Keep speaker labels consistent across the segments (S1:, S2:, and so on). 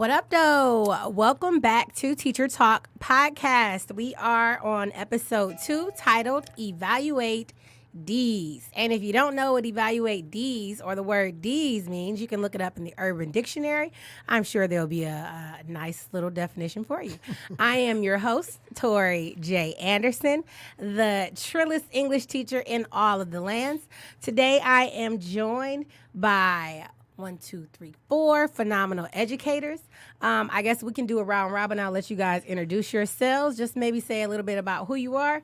S1: What up, though? Welcome back to Teacher Talk Podcast. We are on episode 2 titled Evaluate D's. And if you don't know what evaluate D's or the word D's means, you can look it up in the Urban Dictionary. I'm sure there'll be a nice little definition for you. I am your host, Tori J. Anderson, the trillest English teacher in all of the lands. Today, I am joined by 4 phenomenal educators. I guess we can do a round robin. I'll let you guys introduce yourselves. Just maybe say a little bit about who you are.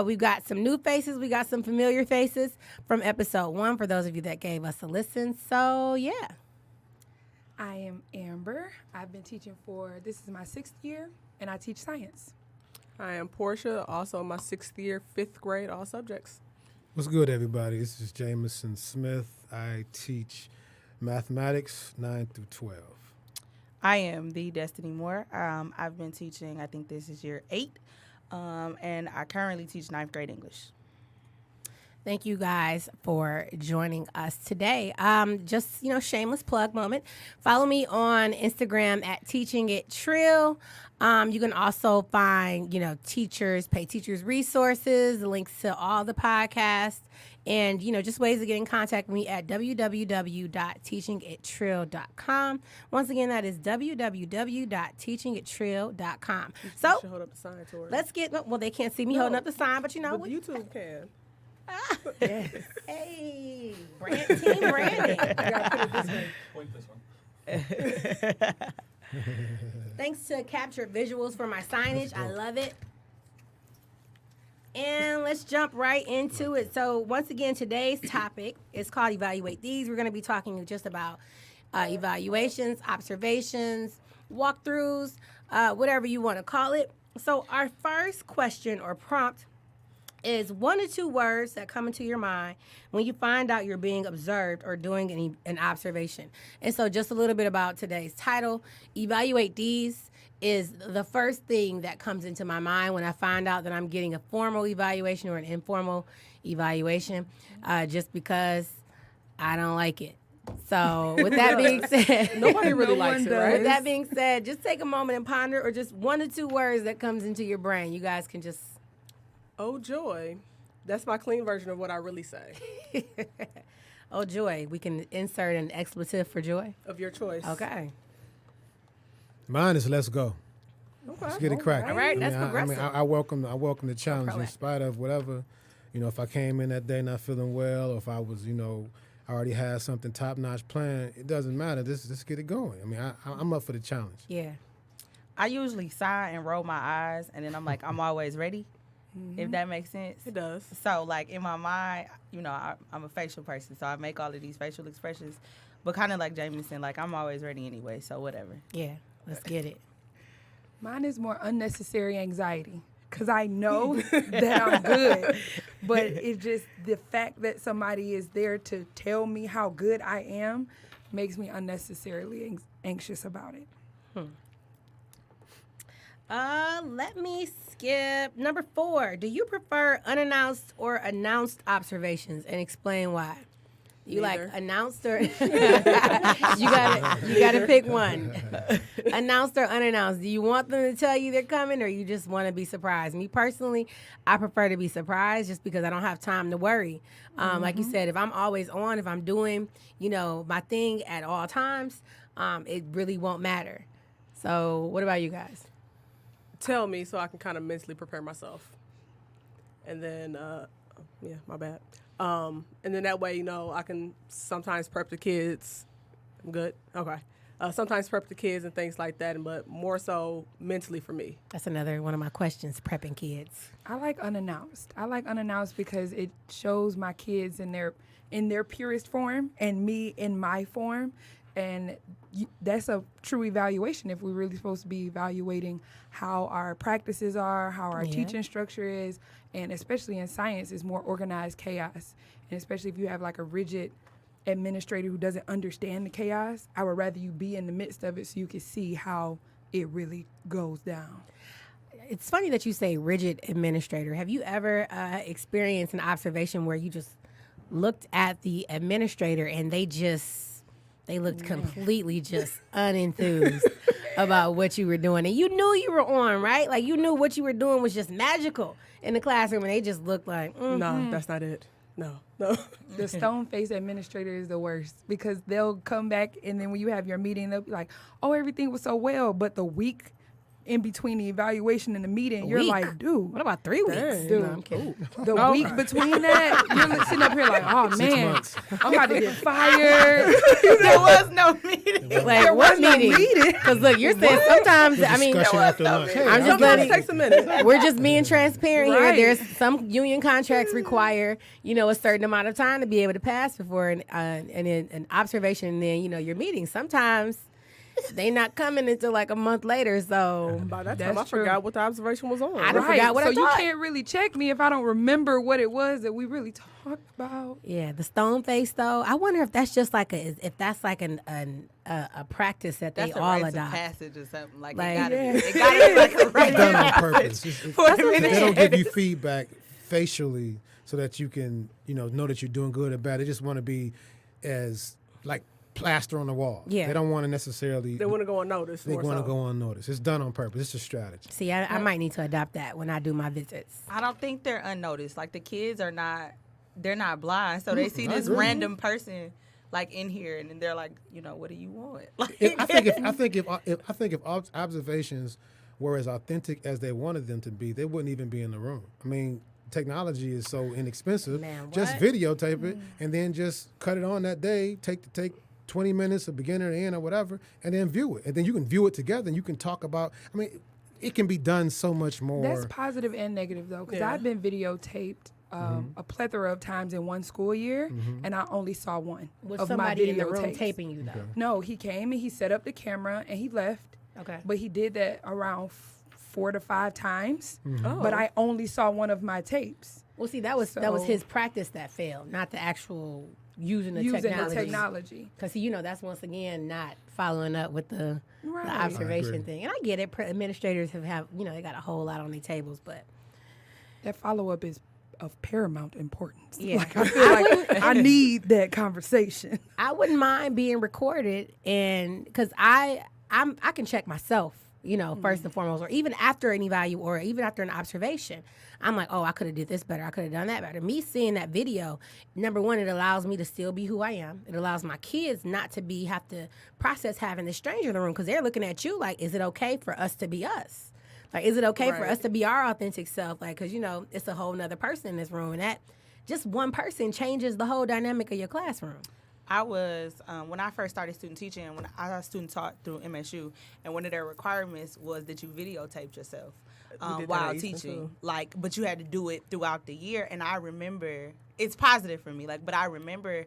S1: We've got some new faces. We got some familiar faces from episode 1 for those of you that gave us a listen. So, yeah.
S2: I am Amber. I've been teaching this is my 6th year, and I teach science.
S3: I am Portia, also my 6th year, 5th grade, all subjects.
S4: What's good, everybody? This is Jameson Smith. I teach mathematics 9 through 12.
S5: I am the Destiny Moore. I've been teaching, I think this is year 8, and I currently teach 9th grade English.
S1: Thank you guys for joining us today. Just, shameless plug moment. Follow me on Instagram at Teaching It Trill. You can also find, pay teachers resources, links to all the podcasts, and, just ways to get in contact with me at www.teachingittrill.com. Once again, that is www.teachingittrill.com. So,
S3: hold up the sign, Tori.
S1: let's they can't see me holding up the sign, but
S3: But YouTube can.
S1: Yes. Hey, team branding.
S3: You gotta put it this way.
S6: Point this one.
S1: Thanks to Capture Visuals for my signage. I love it. And let's jump right into it. So once again, today's topic is called Evaluate These. We're going to be talking just about evaluations, observations, walkthroughs, whatever you want to call it. So our first question or prompt is 1 or 2 words that come into your mind when you find out you're being observed or doing an observation. And so just a little bit about today's title. Evaluate These is the first thing that comes into my mind when I find out that I'm getting a formal evaluation or an informal evaluation, just because I don't like it. So with that being said,
S3: Nobody really likes it, right?
S1: With that being said, just take a moment and ponder, or just 1 or 2 words that comes into your brain. You guys can just...
S3: Oh, joy. That's my clean version of what I really say.
S1: Oh, joy. We can insert an expletive for joy.
S3: Of your choice.
S1: Okay.
S4: Mine is let's go.
S3: Okay.
S4: Let's get it cracking.
S1: All right, that's progressive.
S4: I welcome the challenge in
S1: proactive.
S4: spite of whatever. If I came in that day not feeling well, or if I was, I already had something top-notch planned, it doesn't matter. Let's get it going. I'm up for the challenge.
S1: Yeah.
S5: I usually sigh and roll my eyes, and then I'm like, I'm always ready, if that makes sense.
S3: It does.
S5: So, like, in my mind, I'm a facial person, so I make all of these facial expressions. But kind of like Jameson, like, I'm always ready anyway, so whatever.
S1: Yeah. Let's get it.
S2: Mine is more unnecessary anxiety because I know that I'm good, but it's just the fact that somebody is there to tell me how good I am makes me unnecessarily anxious about it.
S1: Let me skip number 4. Do you prefer unannounced or announced observations, and explain why? You
S3: Neither.
S1: like announced or you gotta pick one. Announced or unannounced. Do you want them to tell you they're coming, or you just want to be surprised? Me personally, I prefer to be surprised just because I don't have time to worry. Like you said, if I'm always on, if I'm doing, my thing at all times, it really won't matter. So what about you guys?
S3: Tell me so I can kind of mentally prepare myself. And then, my bad. And then that way, I can sometimes prep the kids. I'm good? Okay. Sometimes prep the kids and things like that, but more so mentally for me.
S1: That's another one of my questions, prepping kids.
S2: I like unannounced. Because it shows my kids in their purest form and me in my form. And that's a true evaluation if we're really supposed to be evaluating how our practices are, how our teaching structure is, and especially in science, is more organized chaos. And especially if you have like a rigid administrator who doesn't understand the chaos, I would rather you be in the midst of it so you can see how it really goes down.
S1: It's funny that you say rigid administrator. Have you ever experienced an observation where you just looked at the administrator and they looked completely just unenthused? about what you were doing. And you knew you were on, right? Like, you knew what you were doing was just magical in the classroom, and they just looked like,
S3: No, that's not it. No.
S2: The stone-faced administrator is the worst because they'll come back and then when you have your meeting, they'll be like, oh, everything was so well. But the week in between the evaluation and the meeting, you're
S1: week?
S2: like, dude.
S1: What about 3 weeks?
S3: Dang.
S2: Dude,
S1: No, I'm kidding.
S2: the week between that, you're sitting up here like, oh,
S4: 6
S2: man,
S4: months.
S2: I'm about to get fired.
S5: There was no meeting.
S1: Like,
S2: There
S1: what
S2: was no
S1: meeting?
S2: meeting.
S1: Because, look, you're saying sometimes, I mean,
S4: Discussion after lunch. Hey,
S1: I'm just
S3: Sometimes
S1: letting,
S3: it takes a minute.
S1: we're just being transparent here.
S2: Right.
S1: There's some union contracts require, a certain amount of time to be able to pass before an observation and then, your meeting. Sometimes they not coming until like a month later. So
S3: By that
S2: That's
S3: time, I
S2: true.
S3: forgot what the observation was on.
S1: I don't
S2: Right.
S1: forgot what
S2: so
S1: I
S2: you
S1: taught.
S2: can't really check me if I don't remember what it was that we really talked about.
S1: yeah, the stone face though. I wonder if that's just like if that's like a practice that
S5: That's
S1: they
S5: a
S1: all
S5: rite of
S1: adopt.
S5: passage or something. Like,
S1: Like,
S5: it gotta
S1: yeah.
S5: be. It gotta be like a
S4: It's
S5: rite
S4: done
S5: of
S4: on
S5: passage.
S4: purpose.
S5: For the
S4: They don't
S5: minute.
S4: give you feedback facially so that you can, know that you're doing good or bad. They just want to be as like plaster on the wall.
S1: Yeah.
S4: They don't want to necessarily.
S3: They want to go unnoticed.
S4: They
S3: more
S4: want to
S3: so.
S4: go unnoticed. It's done on purpose. It's a strategy.
S1: See, I might need to adopt that when I do my visits.
S5: I don't think they're unnoticed. Like the kids are not, they're not blind, so they see
S4: I
S5: this
S4: agree.
S5: random person like in here, and then they're like, what do you want? Like,
S4: I think if observations were as authentic as they wanted them to be, they wouldn't even be in the room. I mean, technology is so inexpensive.
S1: Man,
S4: just
S1: what?
S4: videotape it and then just cut it on that day. Take 20 minutes of beginner to end or whatever, and then view it. And then you can view it together and you can talk about. I mean, it can be done so much more.
S2: That's positive and negative though, because
S3: Yeah.
S2: I've been videotaped a plethora of times in one school year, and I only saw one
S1: Was
S2: of my
S1: somebody in the room
S2: videotapes.
S1: taping you though?
S2: No, he came and he set up the camera and he left.
S1: Okay.
S2: But he did that around 4 to 5 times.
S3: Oh.
S2: But I only saw one of my tapes.
S1: Well, see, that was
S2: So-
S1: his practice that failed, not the actual using the
S2: Using
S1: technology.
S2: the technology.
S1: Because that's once again not following up with the
S2: Right.
S4: I
S1: observation
S4: agree.
S1: thing. And I get it. Administrators have they got a whole lot on their tables, but
S2: That follow-up is of paramount importance.
S1: Yeah.
S2: Like, I feel like I need that conversation.
S1: I wouldn't mind being recorded, and because I can check myself, first and foremost, or even after an evaluation or even after an observation. I'm like, oh, I could have did this better. I could have done that better. Me seeing that video, number one, it allows me to still be who I am. It allows my kids not to have to process having this stranger in the room because they're looking at you like, is it okay for us to be us? Like, is it okay for
S3: Right.
S1: us to be our authentic self? Like, because, it's a whole nother person in this room. And that just one person changes the whole dynamic of your classroom.
S5: I was when I first started student teaching, when I student taught through MSU, and one of their requirements was that you videotaped yourself
S3: did that
S5: while
S3: at Easton,
S5: teaching.
S3: too.
S5: But you had to do it throughout the year. And I remember it's positive for me. But I remember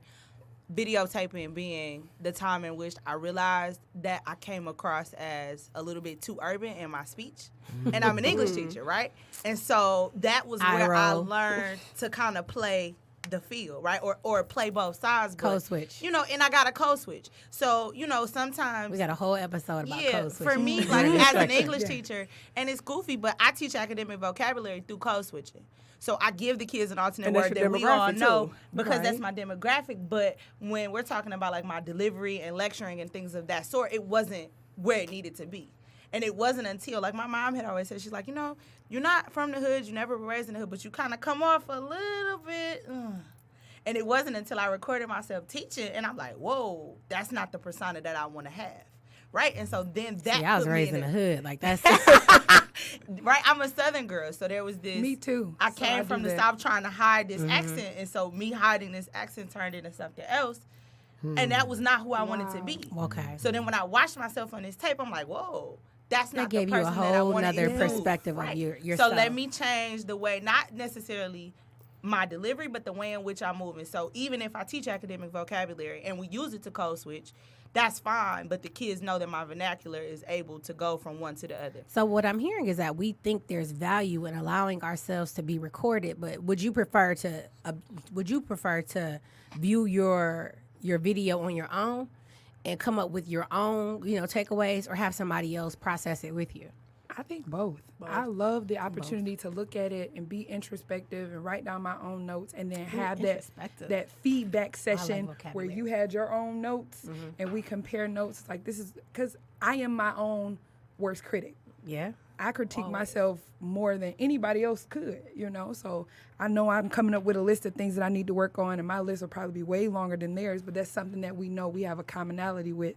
S5: videotaping being the time in which I realized that I came across as a little bit too urban in my speech. And I'm an English teacher, right? And so that was
S1: Eye
S5: where I
S1: roll.
S5: learned to kind of play the field, right? Or play both sides. but,
S1: Code switch.
S5: and I got a code switch. So, sometimes
S1: We got a whole episode about
S5: yeah,
S1: code
S5: for
S1: switching.
S5: me, like as an English teacher, and it's goofy, but I teach academic vocabulary through code switching. So I give the kids an alternate
S3: And that's
S5: word
S3: your
S5: that we all
S3: demographic,
S5: know
S3: too.
S5: because that's
S2: Right.
S5: my demographic. But when we're talking about like my delivery and lecturing and things of that sort, it wasn't where it needed to be. And it wasn't until, like my mom had always said, she's like, you're not from the hood, you never were raised in the hood, but you kind of come off a little bit. And it wasn't until I recorded myself teaching, and I'm like, whoa, that's not the persona that I want to have. Right? And so then that
S1: See, I was
S5: put me
S1: raised in
S5: a-
S1: the hood. Like, that's
S5: Right, I'm a Southern girl, so there was this.
S2: Me too.
S5: I
S2: So
S5: came
S2: do
S5: from the
S2: that.
S5: South trying to hide this accent, and so me hiding this accent turned into something else, and that was not who I wanted to be.
S1: okay.
S5: So then when I watched myself on this tape, I'm like, whoa, that's
S1: That
S5: not
S1: gave
S5: the
S1: you a
S5: person that I
S1: whole
S5: wanna
S1: nother
S5: include.
S1: perspective of
S5: Right.
S1: yourself.
S5: So let me change the way, not necessarily my delivery, but the way in which I'm moving. So even if I teach academic vocabulary and we use it to code switch, that's fine, but the kids know that my vernacular is able to go from one to the other.
S1: So what I'm hearing is that we think there's value in allowing ourselves to be recorded, but would you prefer to view your video on your own and come up with your own takeaways, or have somebody else process it with you?
S2: I think both. I love the opportunity to look at it and be introspective and write down my own notes, and then have that feedback session where
S1: vocabulary.
S2: you had your own notes and we compare notes. Like, this is because I am my own worst critic.
S1: Yeah.
S2: I critique myself more than anybody else could, you know? So I know I'm coming up with a list of things that I need to work on, and my list will probably be way longer than theirs, but that's something that we know we have a commonality with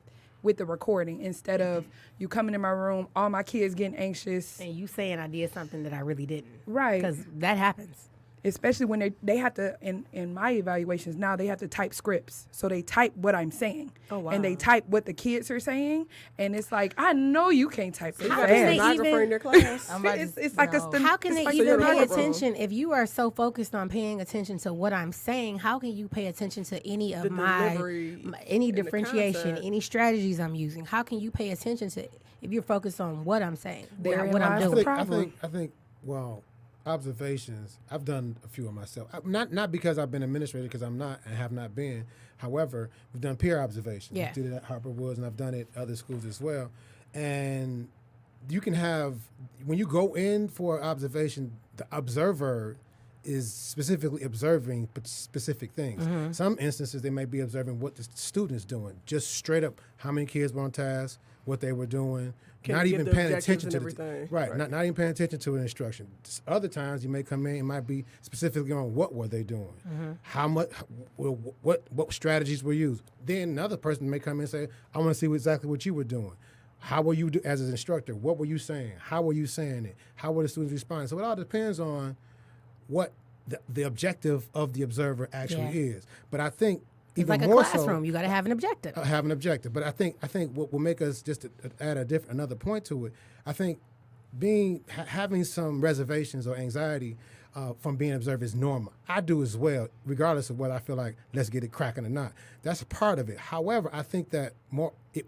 S2: the recording, instead of you coming in my room, all my kids getting anxious.
S1: And you saying I did something that I really didn't.
S2: Right.
S1: Because that happens.
S2: Especially when they have to, in my evaluations now, they have to type scripts. So they type what I'm saying.
S1: Oh, wow.
S2: And they type what the kids are saying. And it's like, I know you can't type so
S3: You
S1: How
S3: got
S1: can
S3: a
S1: they
S3: stenographer
S1: even-
S3: in your class.
S2: it's like a
S1: How can they
S3: like
S1: even
S3: you're in a
S1: pay
S3: microphone.
S1: attention if you are so focused on paying attention to what I'm saying? How can you pay attention to any of
S3: The
S1: my
S3: delivery
S1: any
S3: and the
S1: differentiation,
S3: concept.
S1: any strategies I'm using? How can you pay attention to if you're focused on what I'm saying,
S2: Therein
S1: what I'm
S2: lies
S1: doing?
S2: the problem.
S4: I think. Well, observations. I've done a few of myself. Not because I've been administrator, because I'm not and have not been. However, we've done peer observations.
S1: Yeah.
S4: We did it at Harper Woods, and I've done it at other schools as well. And you can have, when you go in for observation, the observer is specifically observing specific things. Some instances they may be observing what the student's doing, just straight up how many kids were on task, what they were doing,
S3: Can
S4: not
S3: you
S4: even
S3: give the
S4: paying
S3: objectives
S4: attention to
S3: and everything?
S4: right, not even paying attention to an instruction. Other times you may come in, it might be specifically on what were they doing, how much, what strategies were used. Then another person may come in and say, I want to see exactly what you were doing. How were you as an instructor? What were you saying? How were you saying it? How were the students responding? So it all depends on what the objective of the observer actually is. But I think
S1: It's
S4: even
S1: like a
S4: more
S1: classroom. You got to have an objective.
S4: so have an objective. But I think what will make us just to add another point to it. I think having some reservations or anxiety from being observed is normal. I do as well, regardless of whether I feel like let's get it cracking or not. That's a part of it. However, I think that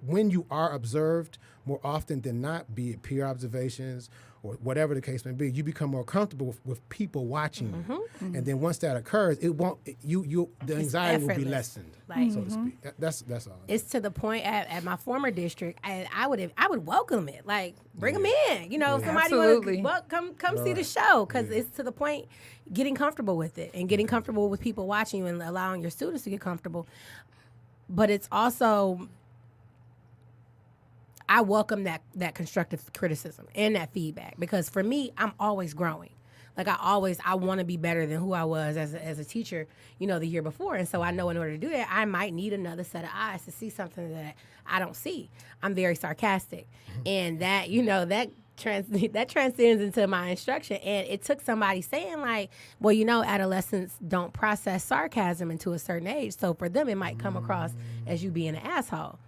S4: when you are observed more often than not, be it peer observations or whatever the case may be, you become more comfortable with people watching you. And then once that occurs, it won't the anxiety will be
S1: effortless.
S4: lessened,
S1: Like-
S4: so to speak. That's all.
S1: It's to the point at my former district, I would welcome it. Like, bring them in. You know, if somebody
S2: Absolutely.
S1: would come see the show, because it's to the point getting comfortable with it and getting comfortable with people watching you and allowing your students to get comfortable. But it's also, I welcome that constructive criticism and that feedback, because for me, I'm always growing. Like I want to be better than who I was as a teacher, the year before. And so I know in order to do that, I might need another set of eyes to see something that I don't see. I'm very sarcastic, and that that transcends into my instruction. And it took somebody saying like, well, adolescents don't process sarcasm until a certain age. So for them, it might come across as you being an asshole.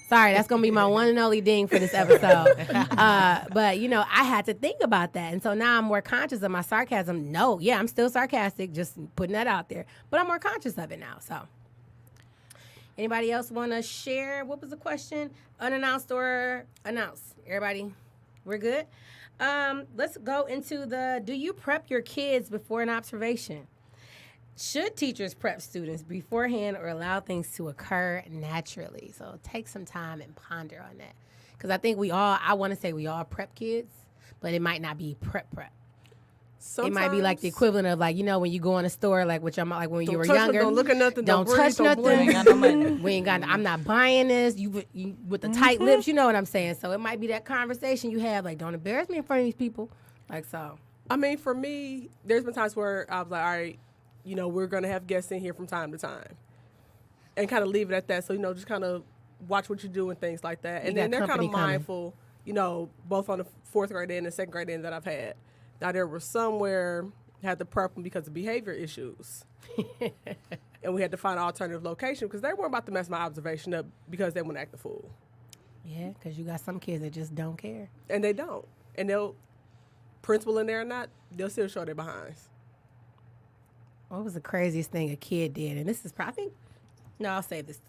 S1: Sorry, that's going to be my one and only ding for this episode. But, I had to think about that. And so now I'm more conscious of my sarcasm. No, yeah, I'm still sarcastic, just putting that out there. But I'm more conscious of it now. So anybody else want to share? What was the question? Unannounced or announced? Everybody, we're good? Let's go into do you prep your kids before an observation? Should teachers prep students beforehand or allow things to occur naturally? So take some time and ponder on that. Because I think I want to say we all prep kids, but it might not be prep.
S3: Sometimes,
S1: It might be like the equivalent of like, when you go in a store, like when you were
S3: touch
S1: younger.
S3: Don't look at nothing.
S1: Don't
S3: breathe,
S1: touch
S3: don't
S1: nothing.
S3: blink.
S1: We ain't got. I'm not buying this. You with the tight lips. You know what I'm saying. So it might be that conversation you have, like, don't embarrass me in front of these people. Like so.
S3: I mean, for me, there's been times where I was like, all right, we're going to have guests in here from time to time, and kind of leave it at that. So, just kind of watch what you do and things like that. And then they're kind of mindful, both on the fourth grade and the second grade end that I've had. Now, there were some where I had to prep them because of behavior issues. And we had to find an alternative location because they weren't about to mess my observation up because they want to act a fool.
S1: Yeah, because you got some kids that just don't care.
S3: And they don't. And they'll, principal in there or not, they'll still show their behinds.
S1: What was the craziest thing a kid did? And this is probably, no, I'll save this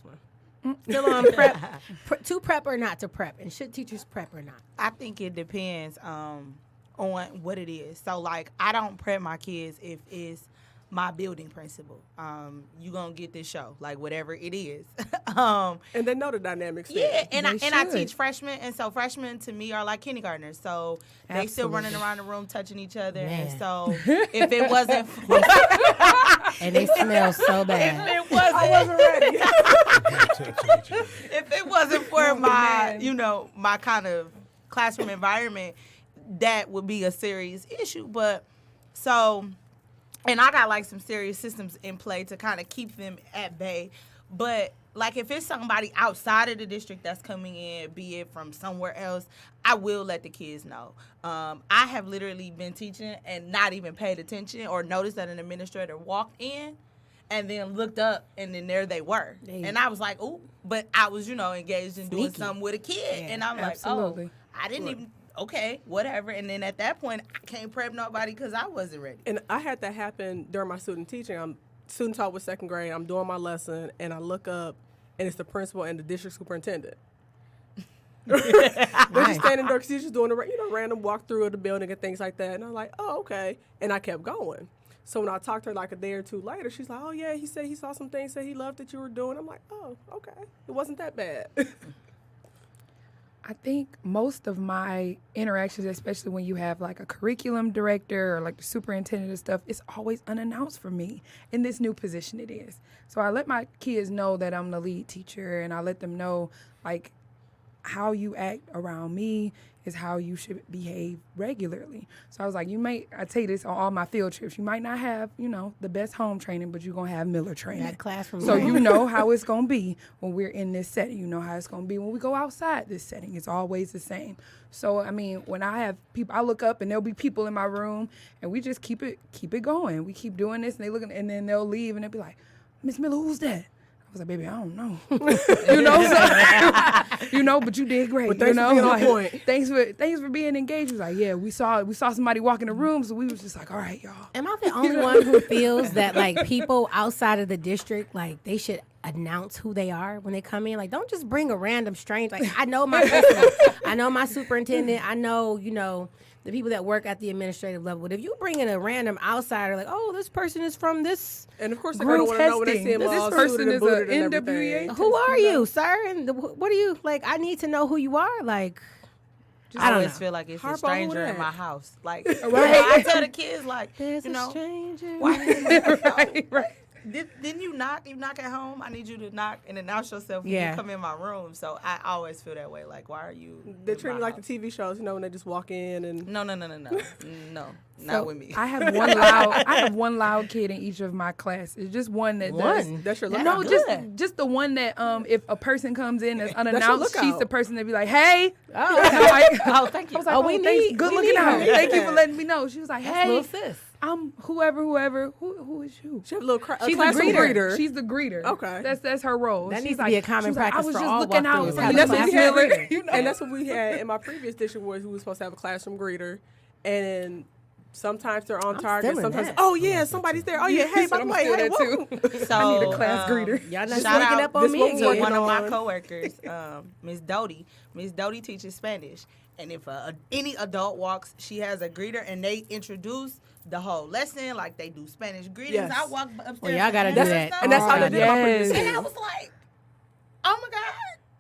S1: one. Still on prep, to prep or not to prep, and should teachers prep or not?
S5: I think it depends on what it is. So, like, I don't prep my kids if it's my building principal. You gonna get this show, like whatever it is.
S3: And they know the dynamics.
S5: Yeah, and I
S2: should.
S5: teach freshmen, and so freshmen to me are like kindergartners. So they still running around the room touching each other.
S1: Man.
S5: And so if it wasn't for,
S1: And they smell so bad.
S5: if it wasn't
S3: ready.
S5: if it wasn't for my, my kind of classroom environment, that would be a serious issue. But so, and I got like some serious systems in play to kind of keep them at bay. But like if it's somebody outside of the district that's coming in, be it from somewhere else, I will let the kids know. I have literally been teaching and not even paid attention or noticed that an administrator walked in and then looked up and then there they were. And I was like, ooh, but I was, engaged in doing
S1: Sneaky.
S5: something with a kid.
S1: Yeah,
S5: and I'm
S2: absolutely.
S5: like, oh, I didn't even, okay, whatever. And then at that point, I can't prep nobody because I wasn't ready.
S3: And I had that happen during my student teaching. I'm student taught with second grade. I'm doing my lesson, and I look up, and it's the principal and the district superintendent. They're just standing there because he's just doing a random walkthrough of the building and things like that. And I'm like, oh, okay. And I kept going. So when I talked to her like a day or two later, she's like, oh, yeah, he said he saw some things that he loved that you were doing. I'm like, oh, okay. It wasn't that bad.
S2: I think most of my interactions, especially when you have like a curriculum director or like the superintendent and stuff, it's always unannounced for me in this new position it is. So I let my kids know that I'm the lead teacher, and I let them know like how you act around me is how you should behave regularly. So I was like, I tell you this on all my field trips, you might not have, the best home training, but you're going to have Miller training.
S1: That classroom.
S2: So you know how it's going to be when we're in this setting. You know how it's going to be when we go outside this setting. It's always the same. So, I mean, when I have people, I look up and there'll be people in my room and we just keep it going. We keep doing this and they look, and then they'll leave and they'll be like, Miss Miller, who's that? I was like, baby, I don't know. But you did great.
S3: But thanks for being on point.
S2: Thanks for being engaged. He was like, yeah, we saw somebody walk in the room, so we was just like, all right, y'all.
S1: Am I the only one who feels that like people outside of the district, like they should announce who they are when they come in? Like, don't just bring a random stranger. Like, I know my principal, I know my superintendent, I know, the people that work at the administrative level. But if you bring in a random outsider, like, oh, this person is from this,
S3: and of course they're going to want to know when they see him all suited and booted and everything.
S1: Who are you, sir? And what are you, like, I need to know who you are. Like,
S5: I always feel like it's
S3: Harp
S5: a stranger
S3: on
S5: in
S3: that.
S5: my house. Like, I tell the kids, like,
S1: there's a stranger.
S2: right.
S5: Didn't you knock? You knock at home? I need you to knock and announce yourself when you come in my room. So I always feel that way. Like, why are you?
S3: They treat me like the TV shows, when they just walk in and.
S5: No, not with me.
S2: I have one loud kid in each of my classes. Just one that does.
S3: That's your
S2: No,
S3: lookout.
S2: just the one that if a person comes in that's
S3: your
S2: unannounced, she's
S3: lookout.
S2: the person that be like, hey.
S1: Oh, okay.
S5: Thank you.
S2: I was like,
S1: we
S2: thanks.
S1: need-
S2: Good
S1: we
S2: looking
S1: need
S2: out.
S1: her.
S2: Thank you for letting me know. She was like,
S1: That's
S2: hey,
S1: little sis.
S2: I'm whoever. Who is you?
S3: She have a little
S2: She's the
S3: classroom
S2: greeter. She's the greeter.
S3: Okay.
S2: That's her role.
S1: That
S2: She's
S1: needs to
S2: like,
S1: be a common
S2: she was like,
S1: practice
S2: I was
S1: for
S2: just
S1: all
S2: looking out
S1: walkthroughs.
S2: for
S1: Have
S2: you.
S1: a
S2: That's what we
S1: classroom
S2: had.
S1: greeter.
S3: And that's what we had in my previous district was we were supposed to have a classroom greeter, and sometimes they're on target.
S1: stealing
S3: Sometimes,
S1: that.
S3: oh yeah, somebody's there. Oh yeah, hey, by the way, hey, welcome.
S5: So
S2: I need a class greeter.
S1: Y'all not
S5: shout
S1: sneaking
S5: out
S1: up on
S3: this
S1: me
S3: one
S1: again.
S3: working
S5: one of my
S3: on-
S5: coworkers, Miss Doty. Miss Doty teaches Spanish, and if any adult walks, she has a greeter, and they introduce the whole lesson, like they do Spanish greetings.
S3: Yes.
S5: I walk upstairs.
S1: Well, y'all gotta
S5: and
S1: do
S5: all
S1: that.
S5: stuff.
S3: And that's how they did my previous
S2: Yes.
S5: And I
S3: school.
S5: was like, oh my God.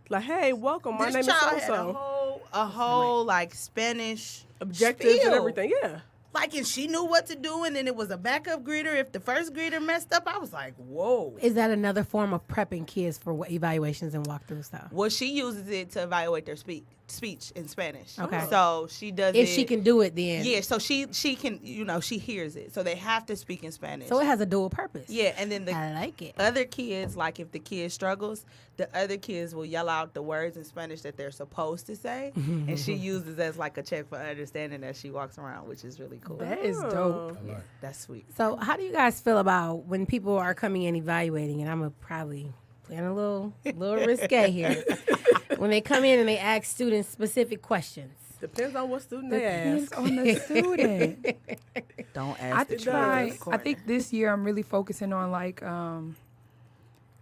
S3: Like, hey, welcome. My
S5: This
S3: name is
S5: child
S3: so
S5: had
S3: so.
S5: a whole like Spanish
S3: Objectives
S5: spiel.
S3: and everything. Yeah.
S5: Like, and she knew what to do, and then it was a backup greeter. If the first greeter messed up, I was like, whoa.
S1: Is that another form of prepping kids for evaluations and walkthroughs, though?
S5: Well, she uses it to evaluate their speech in Spanish.
S1: Okay.
S5: So she does
S1: If
S5: it.
S1: she can do it, then.
S5: Yeah, so she can, she hears it. So they have to speak in Spanish.
S1: So it has a dual purpose.
S5: Yeah, and then the
S1: I like it.
S5: other kids, like if the kid struggles, the other kids will yell out the words in Spanish that they're supposed to say, and she uses as like a check for understanding as she walks around, which is really cool.
S2: That is
S3: Oh.
S2: dope.
S5: That's sweet.
S1: So how do you guys feel about when people are coming in evaluating, and I'm probably playing a little risque here, when they come in and they ask students specific questions?
S3: Depends on what student they
S2: Depends
S3: ask.
S2: on the student.
S5: Don't
S2: I
S5: ask the
S2: try.
S5: truth.
S2: I think this year I'm really focusing on like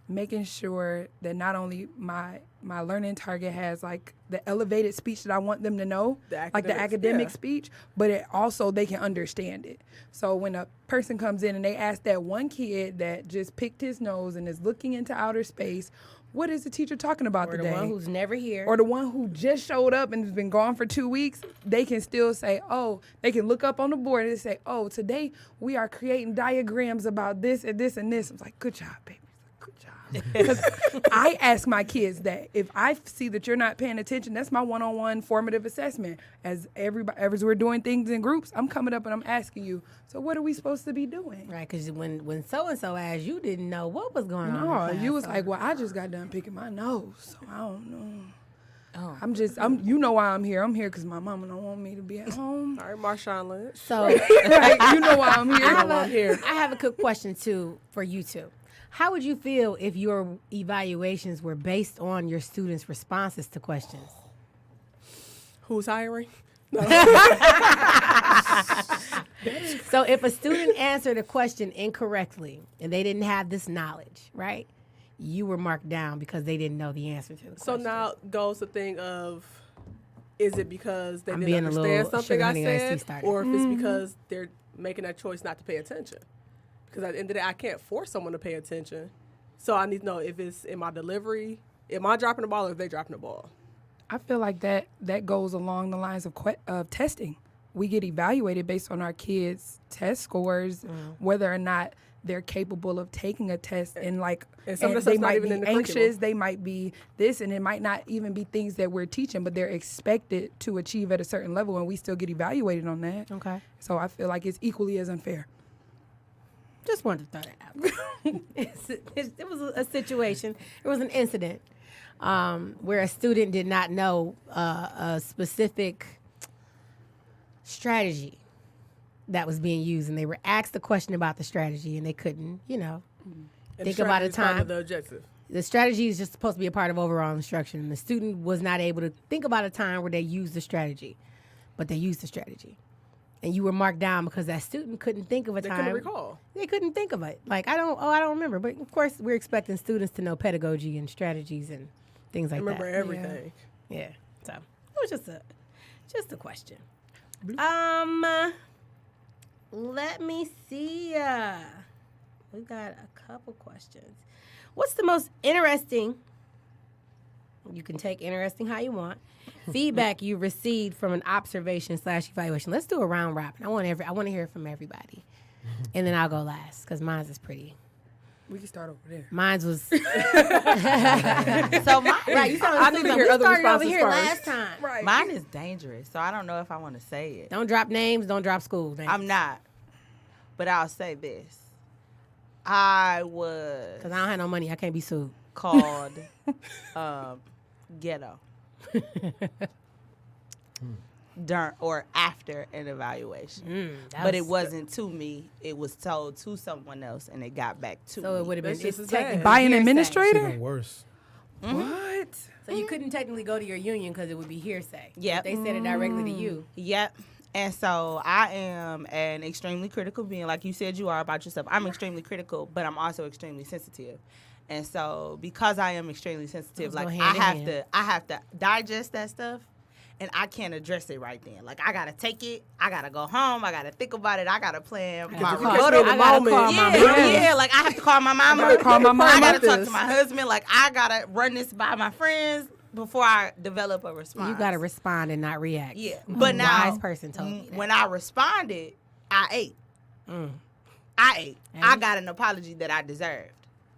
S2: making sure that not only my learning target has like the elevated speech that I want them to know, like the academic speech, but it also they can understand it. So when a person comes in and they ask that one kid that just picked his nose and is looking into outer space, what is the teacher talking about
S1: Or
S2: today?
S1: the one who's never here.
S2: Or the one who just showed up and has been gone for 2 weeks, they can still say, oh, they can look up on the board and say, oh, today we are creating diagrams about this and this and this. I was like, good job, baby. Good job. Because I ask my kids that. If I see that you're not paying attention, that's my one-on-one formative assessment. As we're doing things in groups, I'm coming up and I'm asking you, so what are we supposed to be doing?
S1: Right, because when so-and-so asked, you didn't know what was going on.
S2: No,
S1: in class.
S2: you was like, well, I just got done picking my nose, so I don't know.
S5: Oh.
S2: You know why I'm here. I'm here because my mama don't want me to be at home.
S3: All right, Marshawn Lynch.
S1: So
S2: Like, you know why I'm here.
S1: I have a quick question, too, for you two. How would you feel if your evaluations were based on your students' responses to questions?
S3: Who's hiring?
S1: So if a student answered a question incorrectly and they didn't have this knowledge, right? You were marked down because they didn't know the answer to the question.
S3: So now goes the thing of, is it because they
S1: I'm
S3: didn't
S1: being a
S3: understand
S1: little
S3: something
S1: sugar
S3: I
S1: honey iced tea
S3: said,
S1: started.
S3: or if it's because they're making that choice not to pay attention? Because at the end of the day, I can't force someone to pay attention. So I need to know if it's in my delivery, am I dropping the ball or if they dropping the ball?
S2: I feel like that goes along the lines of testing. We get evaluated based on our kids' test scores, whether or not they're capable of taking a test, and
S3: some of the
S2: they
S3: stuff's not
S2: might
S3: even
S2: be
S3: in the
S2: anxious,
S3: curriculum.
S2: they might be this, and it might not even be things that we're teaching, but they're expected to achieve at a certain level, and we still get evaluated on that.
S1: Okay.
S2: So I feel like it's equally as unfair.
S1: Just wanted to throw that out. It was a situation. It was an incident where a student did not know a specific strategy that was being used, and they were asked a question about the strategy, and they couldn't,
S3: And
S1: think about a
S3: strategy is part
S1: time.
S3: of the objective.
S1: The strategy is just supposed to be a part of overall instruction, and the student was not able to think about a time where they used the strategy, but they used the strategy. And you were marked down because that student couldn't think of a
S3: They
S1: time.
S3: couldn't recall.
S1: They couldn't think of it. Like, I don't remember. But, of course, we're expecting students to know pedagogy and strategies and things like
S3: Remember
S1: that.
S3: everything.
S1: Yeah. So, it was just a question. Let me see. We got a couple questions. What's the most interesting, you can take interesting how you want, feedback you received from an observation/evaluation? Let's do a round robin. I want to hear from everybody. And then I'll go last because mine's is pretty.
S2: We can start over there.
S1: Mine's was
S5: So
S1: right. You
S3: I need to hear other
S1: started over
S3: responses
S1: here
S3: first.
S1: last time.
S5: mine is dangerous, so I don't know if I want to say it.
S1: Don't drop names. Don't drop school names.
S5: I'm not, but I'll say this. I was
S1: Because I don't have no money. I can't be sued.
S5: called ghetto during or after an evaluation. But it wasn't to me. It was told to someone else, and it got back to
S1: So
S5: me.
S1: it would have been
S3: That's just
S1: it's
S3: as bad.
S1: technically
S2: By an
S1: hearsay.
S2: administrator?
S4: Even worse.
S2: What?
S1: So you couldn't technically go to your union because it would be hearsay.
S5: Yep.
S1: If they said it directly to you.
S5: Yep. And so I am an extremely critical being, like you said you are about yourself. I'm extremely critical, but I'm also extremely sensitive. And so because I am extremely sensitive,
S1: Those go
S5: like
S1: hand in
S5: I have to digest that stuff, and I can't address it right then. Like I gotta take it, I gotta go home, I gotta think about it, I gotta plan my
S1: call-
S5: rebuttal.
S3: I
S1: I gotta
S3: moment.
S1: call my
S5: Yeah,
S1: mom.
S5: yeah, like I have to call my mama.
S2: gotta call my mom
S5: I
S2: about
S5: gotta talk
S2: this.
S5: to my husband. Like I gotta run this by my friends before I develop a response.
S1: You got to respond and not react.
S5: Yeah, but
S1: A
S5: now
S1: wise person told me that.
S5: when I responded, I ate.
S1: Mm.
S5: I ate.
S1: And?
S5: I got an apology that I deserved.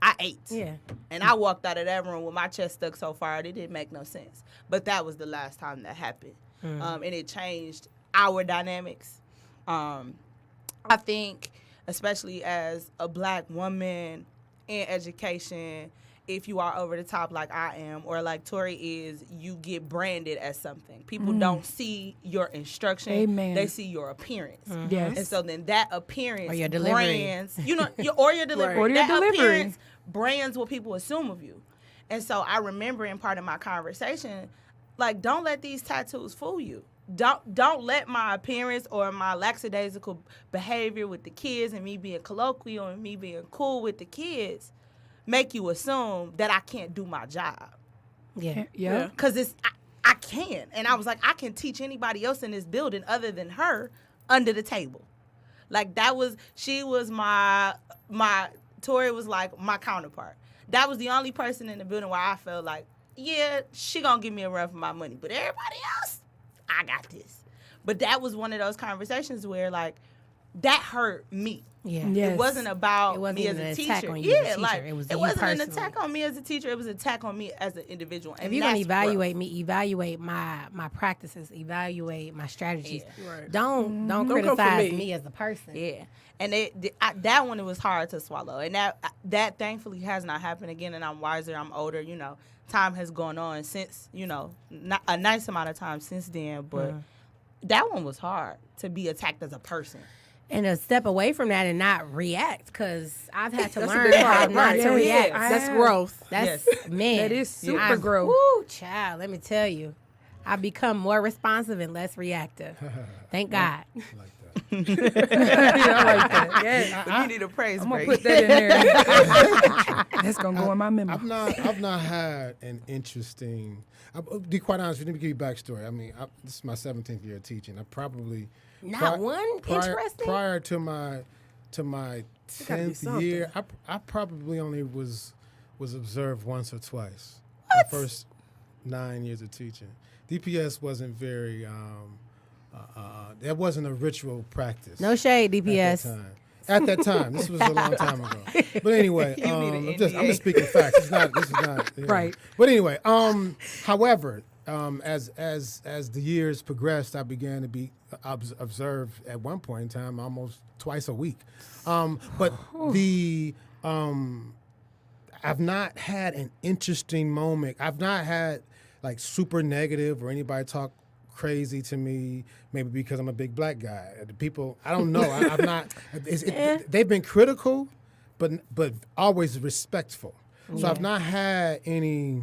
S5: I ate.
S1: Yeah.
S5: And I walked out of that room with my chest stuck so far, it didn't make no sense. But that was the last time that happened. And it changed our dynamics. I think, especially as a black woman in education, if you are over the top like I am or like Tori is, you get branded as something. People don't see your instruction.
S2: Amen.
S5: They see your appearance.
S2: Yes.
S5: And so then that appearance
S1: Or your delivery.
S5: brands, or your delivery.
S2: Or your
S5: that
S2: delivery.
S5: appearance brands what people assume of you. And so I remember in part of my conversation, like, don't let these tattoos fool you. Don't let my appearance or my lackadaisical behavior with the kids and me being colloquial and me being cool with the kids make you assume that I can't do my job.
S1: Yeah.
S2: Yeah.
S5: Because I can. And I was like, I can teach anybody else in this building other than her under the table. Like she was my Tori was like my counterpart. that was the only person in the building where I felt like, yeah, she gonna give me a run for my money. But everybody else, I got this. But that was one of those conversations where, like, that hurt me.
S1: Yeah.
S2: Yes.
S5: It wasn't about
S1: It wasn't
S5: me as
S1: even
S5: a
S1: an
S5: teacher.
S1: attack on you as a teacher.
S5: Like
S1: It was
S5: it
S1: you
S5: wasn't an
S1: personally.
S5: attack on me as a teacher. It was an attack on me as an individual. And
S1: If you're gonna
S5: that's
S1: evaluate
S5: rough.
S1: me, evaluate my practices, evaluate my strategies.
S3: Right.
S1: Don't
S3: Don't come for
S1: criticize
S3: me.
S1: me as a person.
S5: Yeah, and that one, it was hard to swallow, and that thankfully has not happened again. And I'm wiser, I'm older. You know, time has gone on since, you know, not a nice amount of time since then, but that one was hard to be attacked as a person.
S1: And to step away from that and not react, because I've had to
S3: That's a
S1: learn
S3: big
S1: how
S3: part,
S1: not
S3: right.
S1: to
S2: Yeah,
S1: react.
S2: I
S3: That's
S2: have.
S3: growth.
S1: That's
S5: Yes.
S1: man.
S2: That is super
S1: I'm-
S2: growth.
S1: Woo, child. Let me tell you, I've become more responsive and less reactive. Thank God.
S4: I like that.
S2: Yeah, I like that. Yes.
S5: You need a praise
S2: I'm gonna
S5: break.
S2: put that in there. That's gonna go in my memo.
S4: I've not had an interesting. To be quite honest, let me give you a backstory. I mean, this is my 17th year of teaching. I probably
S1: Not one interesting?
S4: prior to my
S3: gotta be
S4: 10th
S3: something.
S4: year. I probably only was observed once or twice. The first 9 years of teaching. DPS wasn't very. That wasn't a ritual practice.
S1: No shade,
S4: At that
S1: DPS.
S4: time. At that time, this was a long time ago. But anyway,
S5: need an
S4: I'm just
S5: NDA.
S4: speaking facts. This is not you know.
S2: Right.
S4: But anyway, however, as the years progressed, I began to be observed at one point in time almost twice a week. But I've not had an interesting moment. I've not had like super negative or anybody talk crazy to me, maybe because I'm a big black guy. The people, I don't know. I've not. They've been critical, but always respectful. So I've not had any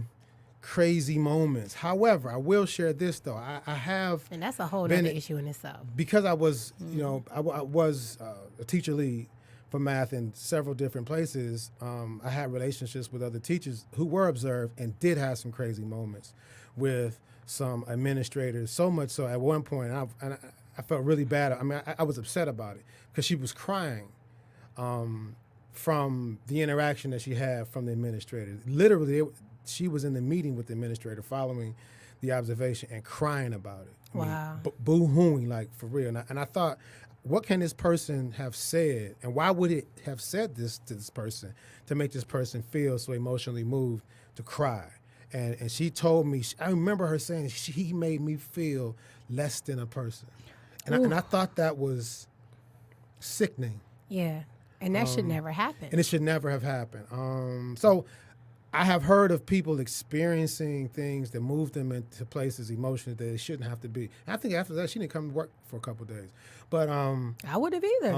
S4: crazy moments. However, I will share this though. I have,
S1: And that's a whole
S4: Been
S1: other
S4: it-
S1: issue in itself.
S4: because I was, you know, I was a teacher lead for math in several different places. I had relationships with other teachers who were observed and did have some crazy moments with some administrators. So much so, at one point, I felt really bad. I mean, I was upset about it because she was crying from the interaction that she had from the administrator. Literally, she was in the meeting with the administrator following the observation and crying about it. I mean,
S1: Wow.
S4: boo-hooing, like, for real. And I thought, what can this person have said, and why would it have said this to this person to make this person feel so emotionally moved to cry? And she told me, I remember her saying, he made me feel less than a person. And I thought that was sickening.
S1: Yeah. And that should never happen.
S4: And it should never have happened. So I have heard of people experiencing things that move them into places emotionally that it shouldn't have to be. And I think after that, she didn't come to work for a couple of days. But
S1: I would have either.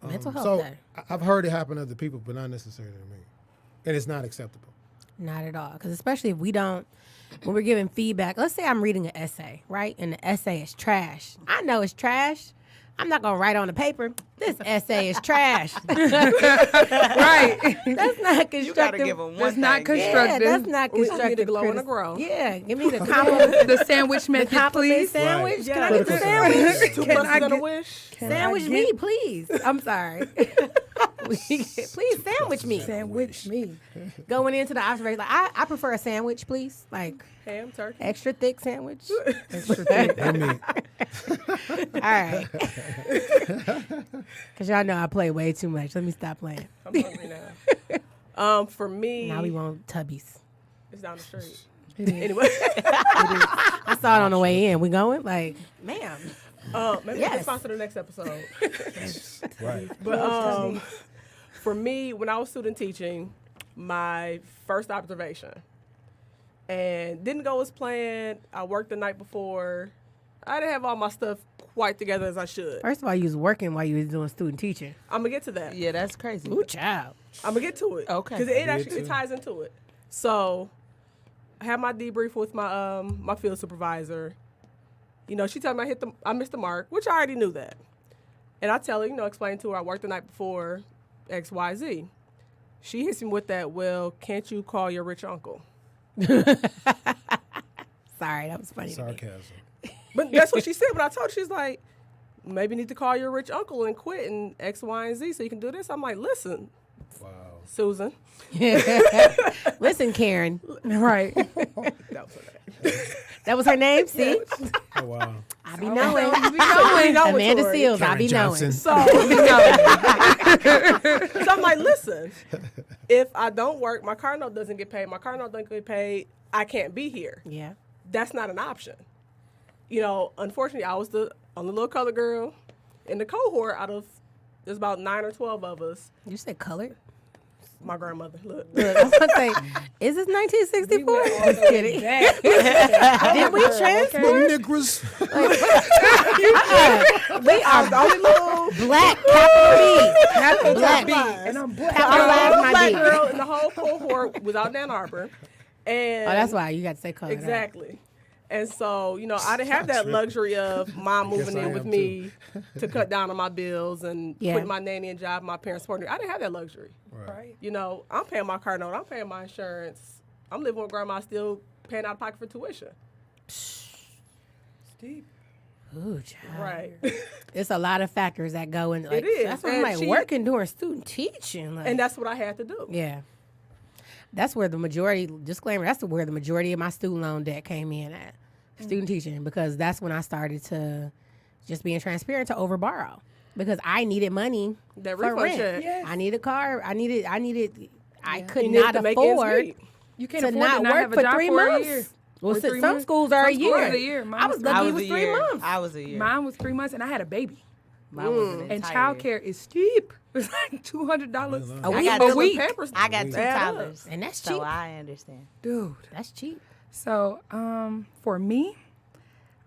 S1: Mental health
S4: so
S1: day.
S4: I've heard it happen to other people, but not necessarily to me. And it's not acceptable.
S1: Not at all. Because especially if we don't, when we're giving feedback, let's say I'm reading an essay, right? And the essay is trash. I know it's trash. I'm not going to write on the paper, this essay is trash.
S2: Right.
S1: That's not constructive.
S5: You gotta give them one
S2: That's not
S5: thing.
S1: Yeah,
S2: constructive.
S1: that's not
S3: We need
S1: constructive.
S3: to glow and to
S1: criticism.
S3: grow.
S1: Yeah, give me the compliment.
S2: The sandwich
S1: The
S2: method,
S1: compliment
S2: please.
S1: sandwich.
S4: Right.
S1: Can I get the
S4: Critical
S1: sandwich?
S3: Two
S2: Can
S3: pluses
S2: I
S3: and a
S2: get-
S3: wish.
S1: Sandwich
S2: I
S1: me,
S2: get-
S1: please. I'm sorry. Please sandwich me.
S2: Sandwich me.
S1: Going into the observation, like I prefer a sandwich, please. Like
S3: Ham, turkey.
S1: extra thick sandwich.
S4: I mean,
S1: All right. Because y'all know I play way too much. Let me stop playing.
S3: I'm hungry now. For me,
S1: Now we want Tubbies.
S3: it's down the street. Anyway,
S1: I saw it on the way in. We going? Like, ma'am.
S3: maybe
S1: Yes.
S3: we can sponsor the next episode.
S4: right.
S3: But for me, when I was student teaching, my first observation, and didn't go as planned. I worked the night before. I didn't have all my stuff quite together as I should.
S1: First of all, you was working while you was doing student teaching.
S3: I'm gonna get to that.
S5: Yeah, that's crazy.
S1: Ooh, child.
S3: I'm gonna get to it.
S5: Okay.
S3: Because it
S4: Me
S3: actually
S4: too.
S3: ties into it. So I had my debrief with my my field supervisor. You know, she told me I missed the mark, which I already knew that. And I tell her, you know, explain to her I worked the night before X, Y, Z. She hits me with that, well, can't you call your rich uncle?
S1: Sorry, that was funny. to me.
S4: Sarcasm.
S3: But that's what she said. But I told her, she's like, maybe need to call your rich uncle and quit and X, Y, and Z so you can do this. I'm like, listen,
S4: Wow.
S3: Susan.
S1: Listen, Karen.
S2: Right.
S3: That was her name.
S1: That was her name? See?
S4: Oh, wow.
S1: I be knowing.
S3: You know
S1: Amanda
S3: Tori.
S1: Seals, I
S4: Karen
S1: be
S4: Johnson.
S1: knowing.
S3: So I'm like, listen, if I don't work, my car note doesn't get paid, I can't be here.
S1: Yeah.
S3: That's not an option. You know, unfortunately, I was the only little colored girl in the cohort out of, there's about 9 or 12 of us.
S1: You said colored?
S3: My grandmother, look.
S1: Look, I was going to say, is this 1964? Just kidding. Did we transport?
S4: Negroes.
S1: We are the only little black, capital B. Black.
S2: And I'm black.
S1: Capitalize
S3: The
S1: my
S3: black
S1: D.
S3: girl in the whole cohort was out in Ann Arbor. And
S1: Oh, that's why you got to say colored.
S3: Exactly. And so, you know, I didn't have that luxury of mom moving
S4: I
S3: in with
S4: am
S3: me to cut down on my bills and
S1: Yeah.
S3: quit my nannying job, my parents supporting me. I didn't have that luxury.
S2: Right.
S3: You know, I'm paying my car note, I'm paying my insurance. I'm living with grandma, still paying out of pocket for tuition.
S2: Steep.
S1: Ooh, child.
S3: Right.
S1: It's a lot of factors that go in. Like,
S3: It is.
S1: That's why I'm
S3: And
S1: like,
S3: she-
S1: working during student teaching. Like,
S3: And that's what I had to do.
S1: yeah. That's where the majority, disclaimer, that's where the majority of my student loan debt came in at. Student teaching, because that's when I started to just being transparent to overborrow. Because I needed money
S3: That
S1: for
S3: refund
S1: rent.
S3: check.
S2: Yes.
S1: I needed a car. I could
S3: You needed
S1: not
S3: to make ends
S1: afford
S3: meet.
S2: You can't
S1: to
S2: afford
S1: not
S2: to not
S1: work
S2: have a
S1: for
S2: job
S1: 3
S2: for a
S1: months.
S2: year.
S1: Well,
S2: Or 3
S1: some
S2: months.
S1: schools are a
S2: Some schools
S1: year.
S2: are a year. Mine
S1: I was
S2: was
S1: lucky
S5: I
S1: it
S5: was
S1: was
S5: a
S1: 3
S5: year.
S1: months.
S5: I was a year.
S2: Mine was 3 months, and I had a baby.
S5: Mine was an
S2: And
S5: entire year.
S2: childcare is steep. It's like $200
S1: A
S5: I
S1: week.
S5: got
S2: a
S5: two-
S2: week.
S3: Pampers.
S5: I got 2
S3: Add up.
S5: toddlers.
S1: And that's
S5: So
S1: cheap.
S5: I understand.
S2: Dude.
S1: That's cheap.
S2: So, for me,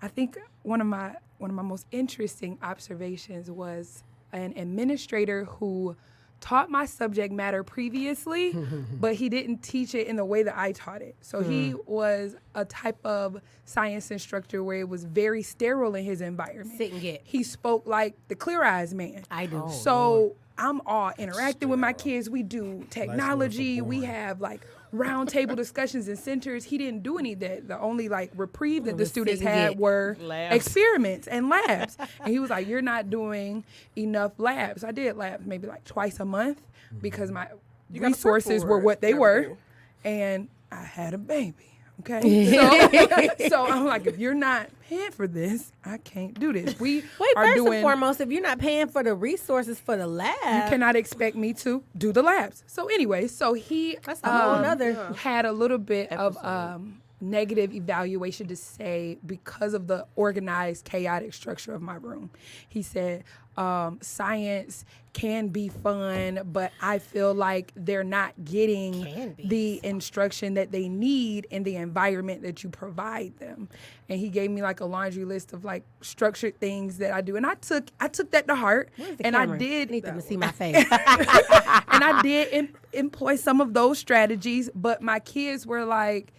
S2: I think one of my most interesting observations was an administrator who taught my subject matter previously, but he didn't teach it in the way that I taught it. So he was a type of science instructor where it was very sterile in his environment.
S1: Sit and get.
S2: He spoke like the Clear Eyes man.
S1: I do.
S2: So I'm all interacting with my kids. We do technology. We
S4: boring.
S2: have like round table discussions in centers. He didn't do any of that. The only like reprieve that the
S1: was
S2: students
S1: sit and
S2: had
S1: get.
S2: were
S5: Labs.
S2: experiments and labs. And he was like, "You're not doing enough labs." I did labs maybe like twice a month because my
S3: You gotta prep
S2: resources
S3: for
S2: were
S3: it,
S2: what they were,
S3: everything.
S2: and I had a baby. Okay, so I'm like, if you're not paying for this, I can't do this. We
S1: Wait,
S2: are
S1: first
S2: doing.
S1: and foremost, if you're not paying for the resources for the lab,
S2: You cannot expect me to do the labs. So anyway, so he
S1: That's a whole nother-
S2: had a little bit
S5: Episode.
S2: of negative evaluation to say because of the organized, chaotic structure of my room. He said, science can be fun, but I feel like they're not
S1: Can
S2: getting
S1: be.
S2: the instruction that they need in the environment that you provide them. And he gave me like a laundry list of like structured things that I do. And I took that to heart.
S1: Where's the
S2: And
S1: camera?
S2: I did
S1: I need them to see my face.
S2: and I did employ some of those strategies, but my kids were like,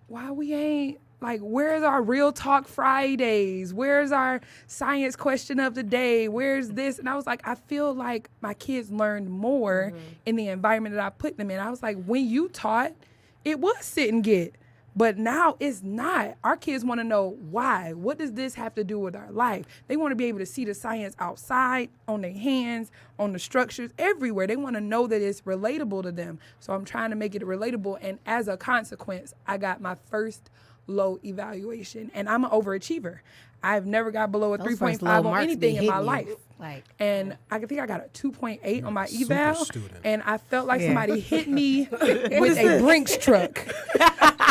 S2: why we ain't, like, where's our Real Talk Fridays? Where's our science question of the day? Where's this? And I was like, I feel like my kids learned more in the environment that I put them in. I was like, when you taught, it was sit and get. But now it's not. Our kids want to know why. What does this have to do with our life? They want to be able to see the science outside, on their hands, on the structures, everywhere. They want to know that it's relatable to them. So I'm trying to make it relatable. And as a consequence, I got my first low evaluation. And I'm an overachiever. I've never got below a
S1: Those first
S2: 3.5
S1: low
S2: on
S1: marks be
S2: anything in my
S1: hitting you.
S2: life.
S1: Like,
S2: And I think I got a 2.8 on my
S4: super
S2: eval.
S4: student.
S2: And I felt like
S1: Yeah.
S2: somebody hit me with a Brinks truck.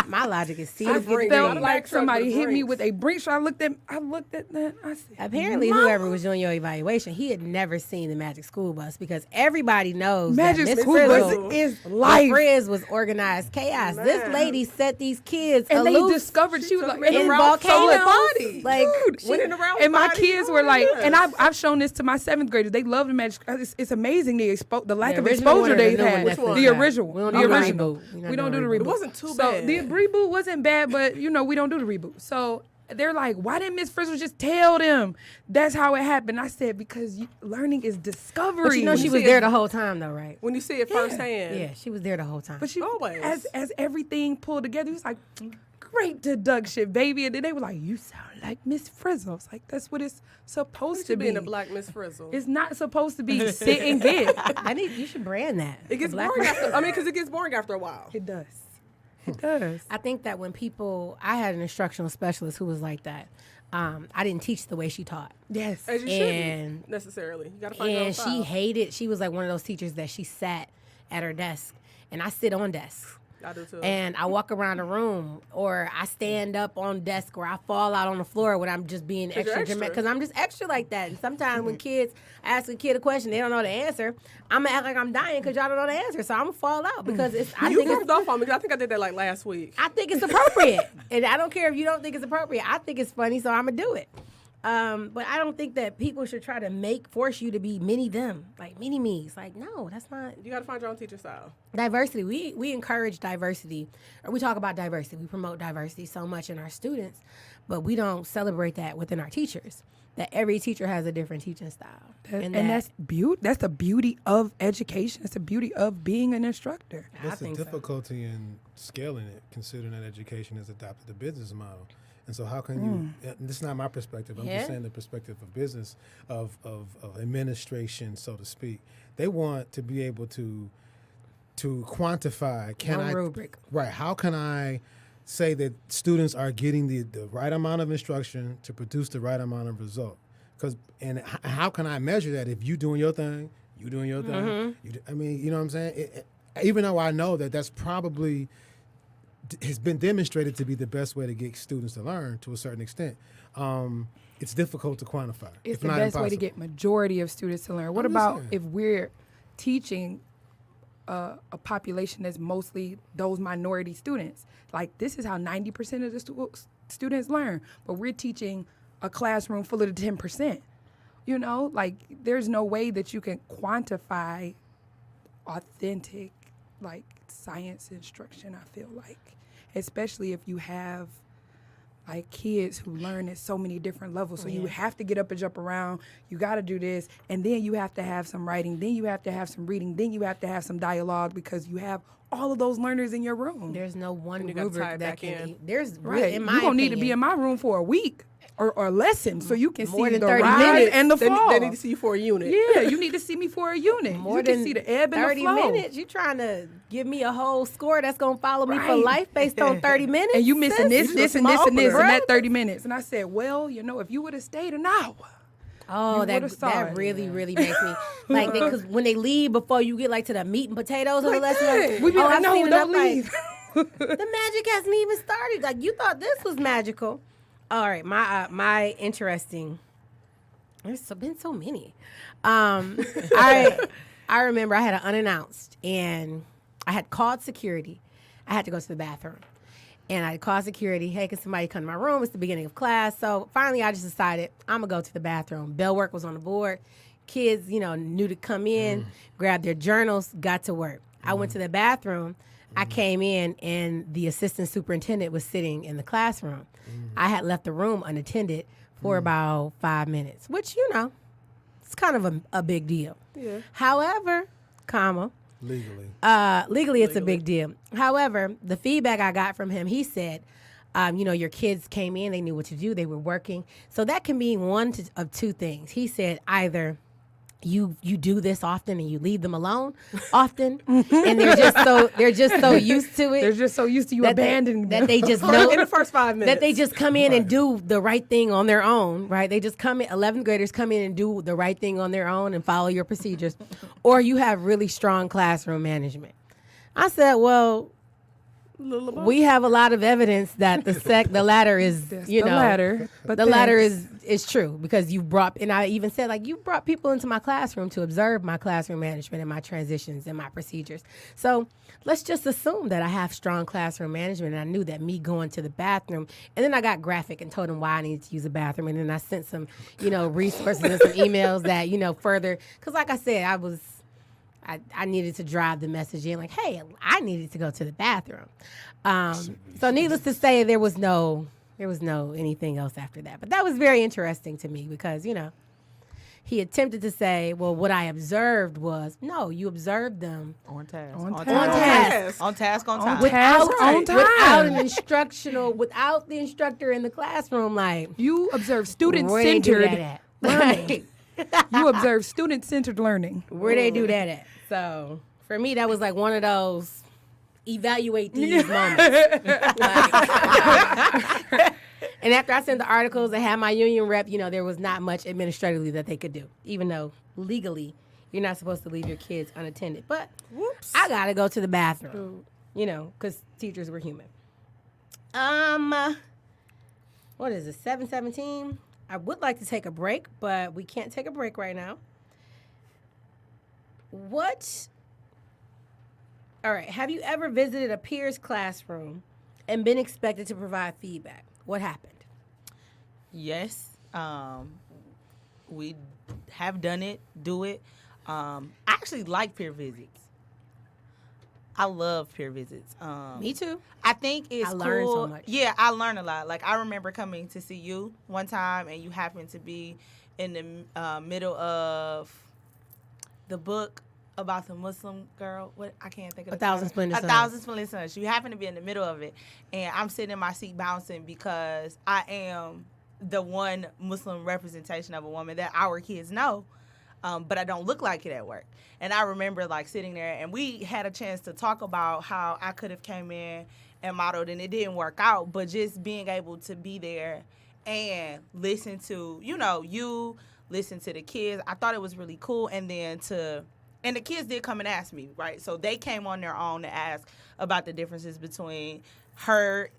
S1: my logic is see
S3: I
S1: if
S3: bring
S1: you
S3: Not
S2: Felt
S3: a
S2: like
S3: back truck,
S2: somebody
S3: but a
S2: hit me
S3: Brinks.
S2: with a Brinks truck. I looked at that. I said,
S1: Apparently,
S2: "Mama."
S1: whoever was doing your evaluation, he had never seen the Magic School Bus because everybody knows
S2: Magic
S1: that Miss
S2: School
S1: Frizzle,
S2: Bus is
S1: the
S2: life.
S1: Frizz was organized chaos. This
S3: Man.
S1: lady set these kids
S2: And they
S1: aloof
S2: discovered she was
S3: took
S2: like
S3: me
S1: in
S3: around
S1: volcanoes.
S3: body.
S1: Like,
S3: Went in around
S2: and my
S3: body.
S2: kids
S3: Oh,
S2: were like,
S3: yes.
S2: and I've shown this to my 7th graders. They love the Magic. It's amazing the lack
S1: The
S2: of
S1: original one
S2: exposure
S1: or the
S2: they've
S1: new one
S2: had.
S1: Netflix
S2: The
S1: got?
S2: original.
S1: We don't
S2: The
S1: do the
S2: original.
S1: reboot. We're not
S2: We don't do
S1: doing
S2: the
S1: the
S2: reboot.
S3: It wasn't too
S2: So
S3: bad.
S2: the reboot wasn't bad, but we don't do the reboot. So they're like, why didn't Miss Frizzle just tell them that's how it happened? I said, because learning is discovery.
S1: But you know she was there the whole time, though, right?
S3: When you see it firsthand.
S1: Yeah, she was there the whole time.
S2: But she
S3: Always.
S2: as everything pulled together, it was like, great deduction, baby. And then they were like, you sound like Miss Frizzle. I was like, that's what it's supposed to be.
S3: Being a black Miss Frizzle.
S2: It's not supposed to be sit and get.
S1: You should brand that.
S3: It gets boring after. I mean, because it gets boring after a while.
S2: It does. It does.
S1: I think that when I had an instructional specialist who was like that. I didn't teach the way she taught.
S2: Yes.
S3: As you shouldn't necessarily. You got to find your own style.
S1: She was like one of those teachers that she sat at her desk, and I sit on desks.
S3: I do too.
S1: And I walk around the room, or I stand up on desk, or I fall out on the floor when I'm just being extra dramatic, because I'm just extra like that. And sometimes when kids ask a kid a question, they don't know the answer, I'm gonna act like I'm dying because y'all don't know the answer. So I'm gonna fall out because I
S3: you
S1: think
S3: rubbed off on me. I think I did that like last week.
S1: I think it's appropriate, and I don't care if you don't think it's appropriate. I think it's funny, so I'm gonna do it. But I don't think that people should try to force you to be mini them, like mini me's. Like, no, that's not.
S3: You got to find your own teacher style.
S1: Diversity. We encourage diversity, or we talk about diversity. We promote diversity so much in our students, but we don't celebrate that within our teachers. That every teacher has a different teaching style,
S2: and that's beauty. That's the beauty of education. It's the beauty of being an instructor.
S4: That's the difficulty in scaling it, considering that education has adopted the business model. And so how can you, this is not my perspective, I'm just saying the perspective of business, of administration, so to speak. They want to be able to quantify,
S1: rubric.
S4: Right, how can I say that students are getting the right amount of instruction to produce the right amount of result? And how can I measure that if you doing your thing, you doing your thing? I mean, you know what I'm saying? Even though I know that that's probably has been demonstrated to be the best way to get students to learn to a certain extent. It's difficult to quantify.
S2: It's the best way to get majority of students to learn. What about if we're teaching a population that's mostly those minority students? Like, this is how 90% of the students learn, but we're teaching a classroom full of the 10%. You know, like, there's no way that you can quantify authentic, like, science instruction, I feel like. Especially if you have like kids who learn at so many different levels. So you have to get up and jump around. You got to do this. And then you have to have some writing. Then you have to have some reading. Then you have to have some dialogue because you have all of those learners in your room.
S1: There's no one
S3: you gotta tie
S1: rubric
S3: it
S1: that
S3: back
S1: can
S3: in.
S1: be. There's
S2: Right.
S1: in my
S2: You're going to need to be
S1: opinion,
S2: in my room for a week or less so you can
S1: More
S2: see
S1: than
S2: the
S1: 30
S2: rise
S1: minutes.
S2: and the
S3: They
S2: fall.
S3: need to see you for a unit.
S2: Yeah, you need to see me for a unit.
S1: more
S2: you
S1: than
S2: can see the ebb and
S1: 30
S2: the flow.
S1: minutes. You trying to give me a whole score that's going to follow me for
S2: Right.
S1: life based on 30 minutes?
S2: And you missing
S1: sis?
S2: this and this and this
S1: Bruh.
S2: in that 30 minutes. And I said, well, you know, if you would have stayed an hour.
S1: Oh,
S2: You
S1: that
S2: would've saw it.
S1: really makes me like because when they leave before you get like to the meat and potatoes of the lesson, like,
S2: We be like,
S1: I've
S2: no,
S1: seen
S2: don't
S1: enough, like,
S2: leave.
S1: the magic hasn't even started. Like you thought this was magical. All right, my interesting. There's been so many. I remember I had an unannounced and I had called security. I had to go to the bathroom. And I called security, hey, can somebody come to my room? It's the beginning of class. So finally I just decided I'm going to go to the bathroom. Bell work was on the board. Kids, knew to come in, grab their journals, got to work. I went to the bathroom. I came in and the assistant superintendent was sitting in the classroom. I had left the room unattended for about 5 minutes, which, it's kind of a big deal.
S3: Yeah.
S1: However, legally it's a big deal. However, the feedback I got from him, he said, your kids came in, they knew what to do, they were working. So that can mean one of two things. He said either you do this often and you leave them alone often, and they're just so used to it.
S2: They're just so used to you abandoning them.
S1: That they just know
S3: In the first 5 minutes.
S1: that they just come in and do the right thing on their own, right? They just come in, 11th graders come in and do the right thing on their own and follow your procedures. Or you have really strong classroom management. I said, well, we have a lot of evidence that the latter is,
S2: That's
S1: the
S2: latter. But
S1: the latter is true because you brought, and I even said, like, you brought people into my classroom to observe my classroom management and my transitions and my procedures. So let's just assume that I have strong classroom management, and I knew that me going to the bathroom, and then I got graphic and told them why I needed to use the bathroom, and then I sent some, resources and some emails that, further, because like I said, I needed to drive the message in, like, hey, I needed to go to the bathroom. So needless to say, there was no There was no anything else after that. But that was very interesting to me because, he attempted to say, well, what I observed was, no, you observed them
S5: On task.
S2: On
S5: On
S2: task.
S5: task. On task. On
S2: On
S5: time.
S2: task. On time.
S1: without the instructor in the classroom, like,
S2: You observe student
S1: where they do
S2: centered
S1: that
S2: learning.
S1: at?
S2: You observe student centered learning.
S1: Where they do that at? So for me, that was like one of those evaluate these moments. And after I sent the articles and had my union rep, there was not much administratively that they could do, even though legally you're not supposed to leave your kids unattended. But I gotta go to the bathroom, because teachers were human. What is it? 7:17. I would like to take a break, but we can't take a break right now. All right, have you ever visited a peer's classroom and been expected to provide feedback? What happened?
S5: Yes. We have done it, do it. I actually like peer visits. I love peer visits.
S1: Me too.
S5: I think it's
S1: I
S5: cool.
S1: learned so much.
S5: Yeah, I learned a lot. Like, I remember coming to see you one time, and you happened to be in the middle of the book about the Muslim girl. What, I can't think of
S1: A Thousand Splendid Suns.
S5: A Thousand Splendid Suns. You happen to be in the middle of it, and I'm sitting in my seat bouncing because I am the one Muslim representation of a woman that our kids know. But I don't look like it at work. And I remember like sitting there, and we had a chance to talk about how I could have came in and modeled, and it didn't work out. But just being able to be there and listen to, you listen to the kids, I thought it was really cool. And then and the kids did come and ask me, right? So they came on their own to ask about the differences between her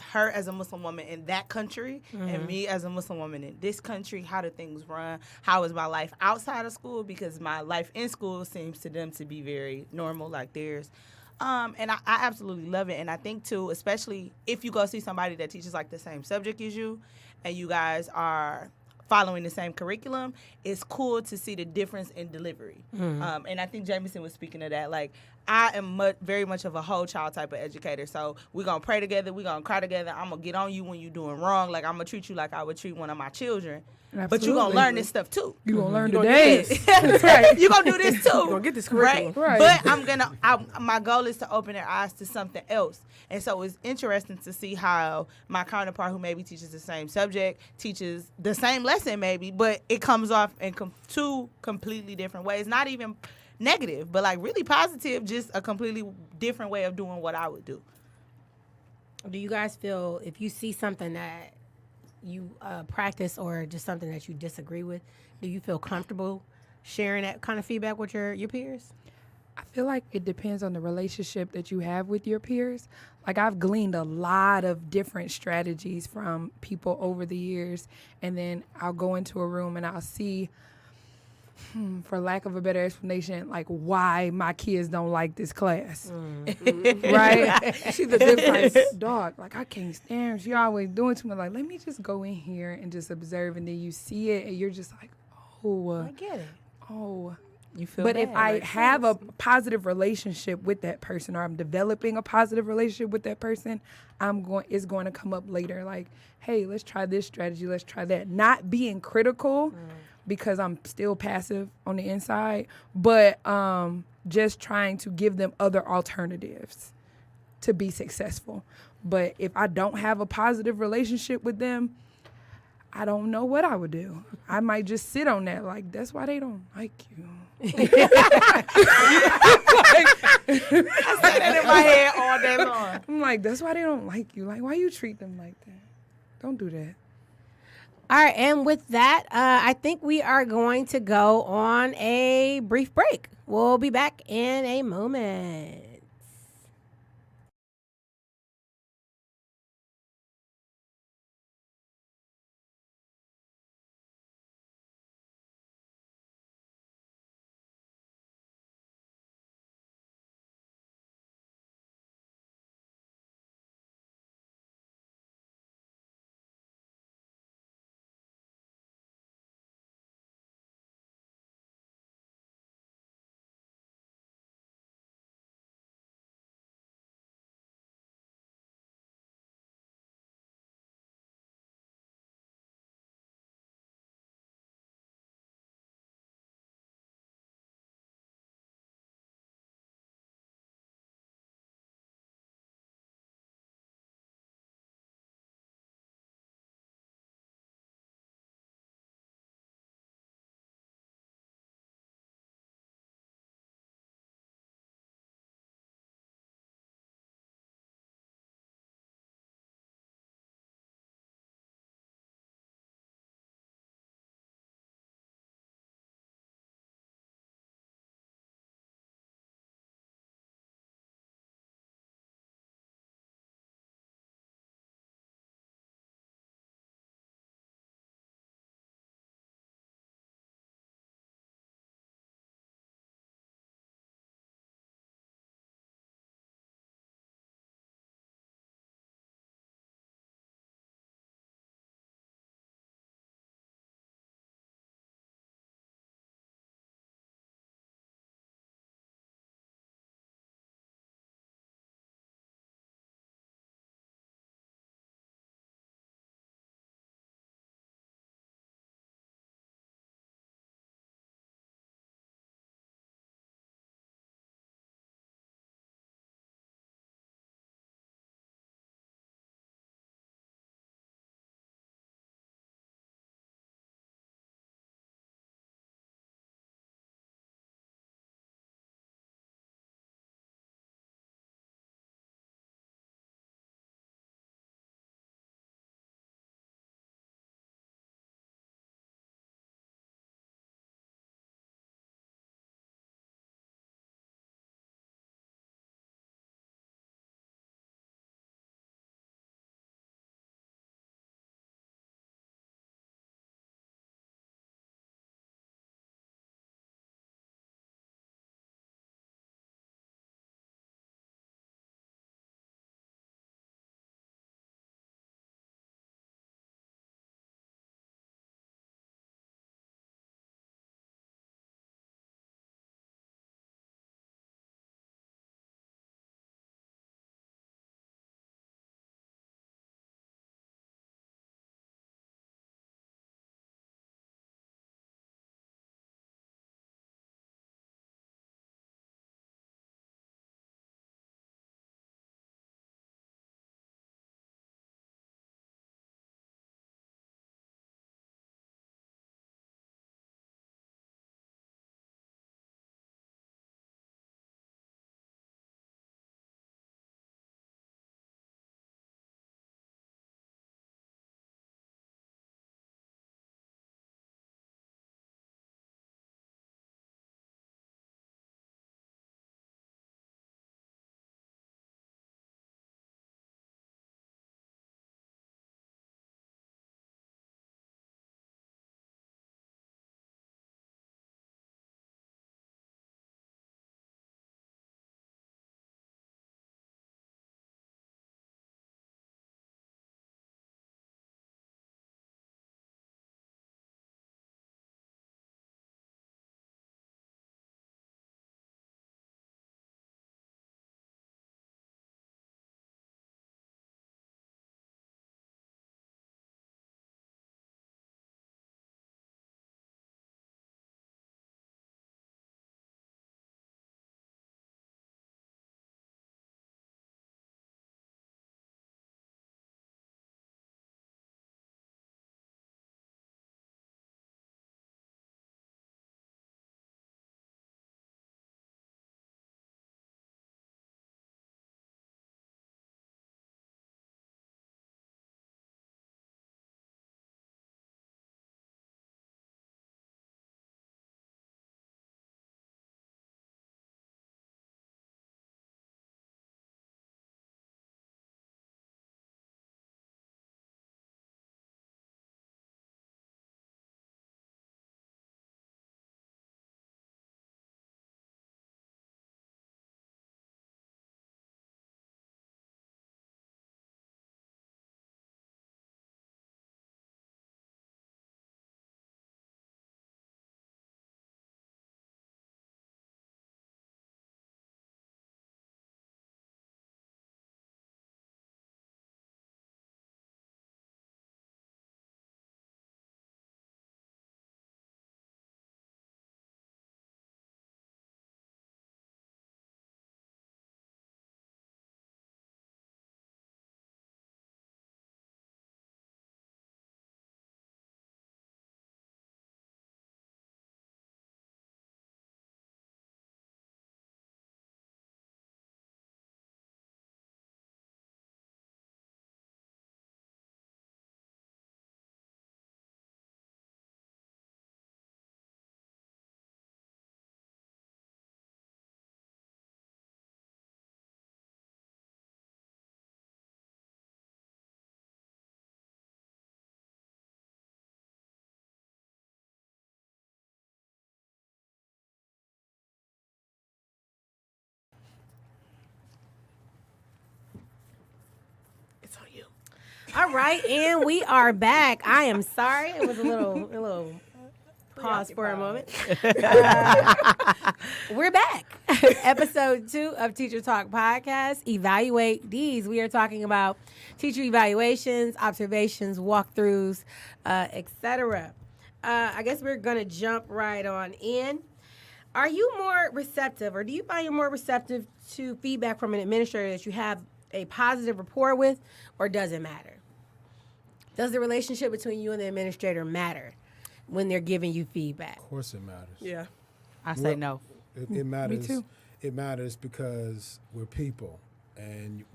S5: as a Muslim woman in that country and me as a Muslim woman in this country. How do things run? How is my life outside of school? Because my life in school seems to them to be very normal, like theirs. And I absolutely love it. And I think, too, especially if you go see somebody that teaches like the same subject as you and you guys are following the same curriculum, it's cool to see the difference in delivery. And I think Jameson was speaking of that. Like, I am very much of a whole child type of educator. So we're going to pray together. We're going to cry together. I'm going to get on you when you're doing wrong. Like, I'm going to treat you like I would treat one of my children.
S2: Absolutely.
S5: But you're going to learn this stuff, too.
S2: You're going to learn
S3: You gonna
S2: today.
S5: Right. You're going to do this, too.
S3: You're going to get this curriculum.
S2: Right.
S5: But my goal is to open their eyes to something else. And so it's interesting to see how my counterpart, who maybe teaches the same subject, teaches the same lesson maybe, but it comes off in two completely different ways. Not even negative, but like really positive, just a completely different way of doing what I would do.
S1: Do you guys feel if you see something that you practice or just something that you disagree with, do you feel comfortable sharing that kind of feedback with your peers?
S2: I feel like it depends on the relationship that you have with your peers. Like, I've gleaned a lot of different strategies from people over the years, and then I'll go into a room and I'll see, for lack of a better explanation, like why my kids don't like this class. Right? See the difference. Dog, like, I can't stand her. She always doing too much. Like, let me just go in here and just observe, and then you see it and you're just like,
S1: I get it.
S2: oh.
S5: You feel
S2: But
S5: bad,
S2: if I
S5: right?
S2: have a positive relationship with that person, or I'm developing a positive relationship with that person, it's going to come up later. Like, hey, let's try this strategy. Let's try that. Not being critical because I'm still passive on the inside, but just trying to give them other alternatives to be successful. But if I don't have a positive relationship with them, I don't know what I would do. I might just sit on that, like, that's why they don't like you.
S5: I say that in my head all day long.
S2: I'm like, that's why they don't like you. Like, why you treat them like that? Don't do that.
S1: All right, and with that, I think we are going to go on a brief break. We'll be back in a moment. All right, and we are back. I am sorry. It was a little pause for a moment. We're back. Episode 2 of Teacher Talk Podcast, Evaluate D's. We are talking about teacher evaluations, observations, walkthroughs, etc. I guess we're going to jump right on in. Are you more receptive, or do you find you're more receptive to feedback from an administrator that you have a positive rapport with, or does it matter? Does the relationship between you and the administrator matter when they're giving you feedback?
S4: Of course it matters.
S3: Yeah.
S7: I say no.
S4: It matters.
S2: Me too.
S4: It matters because we're people, and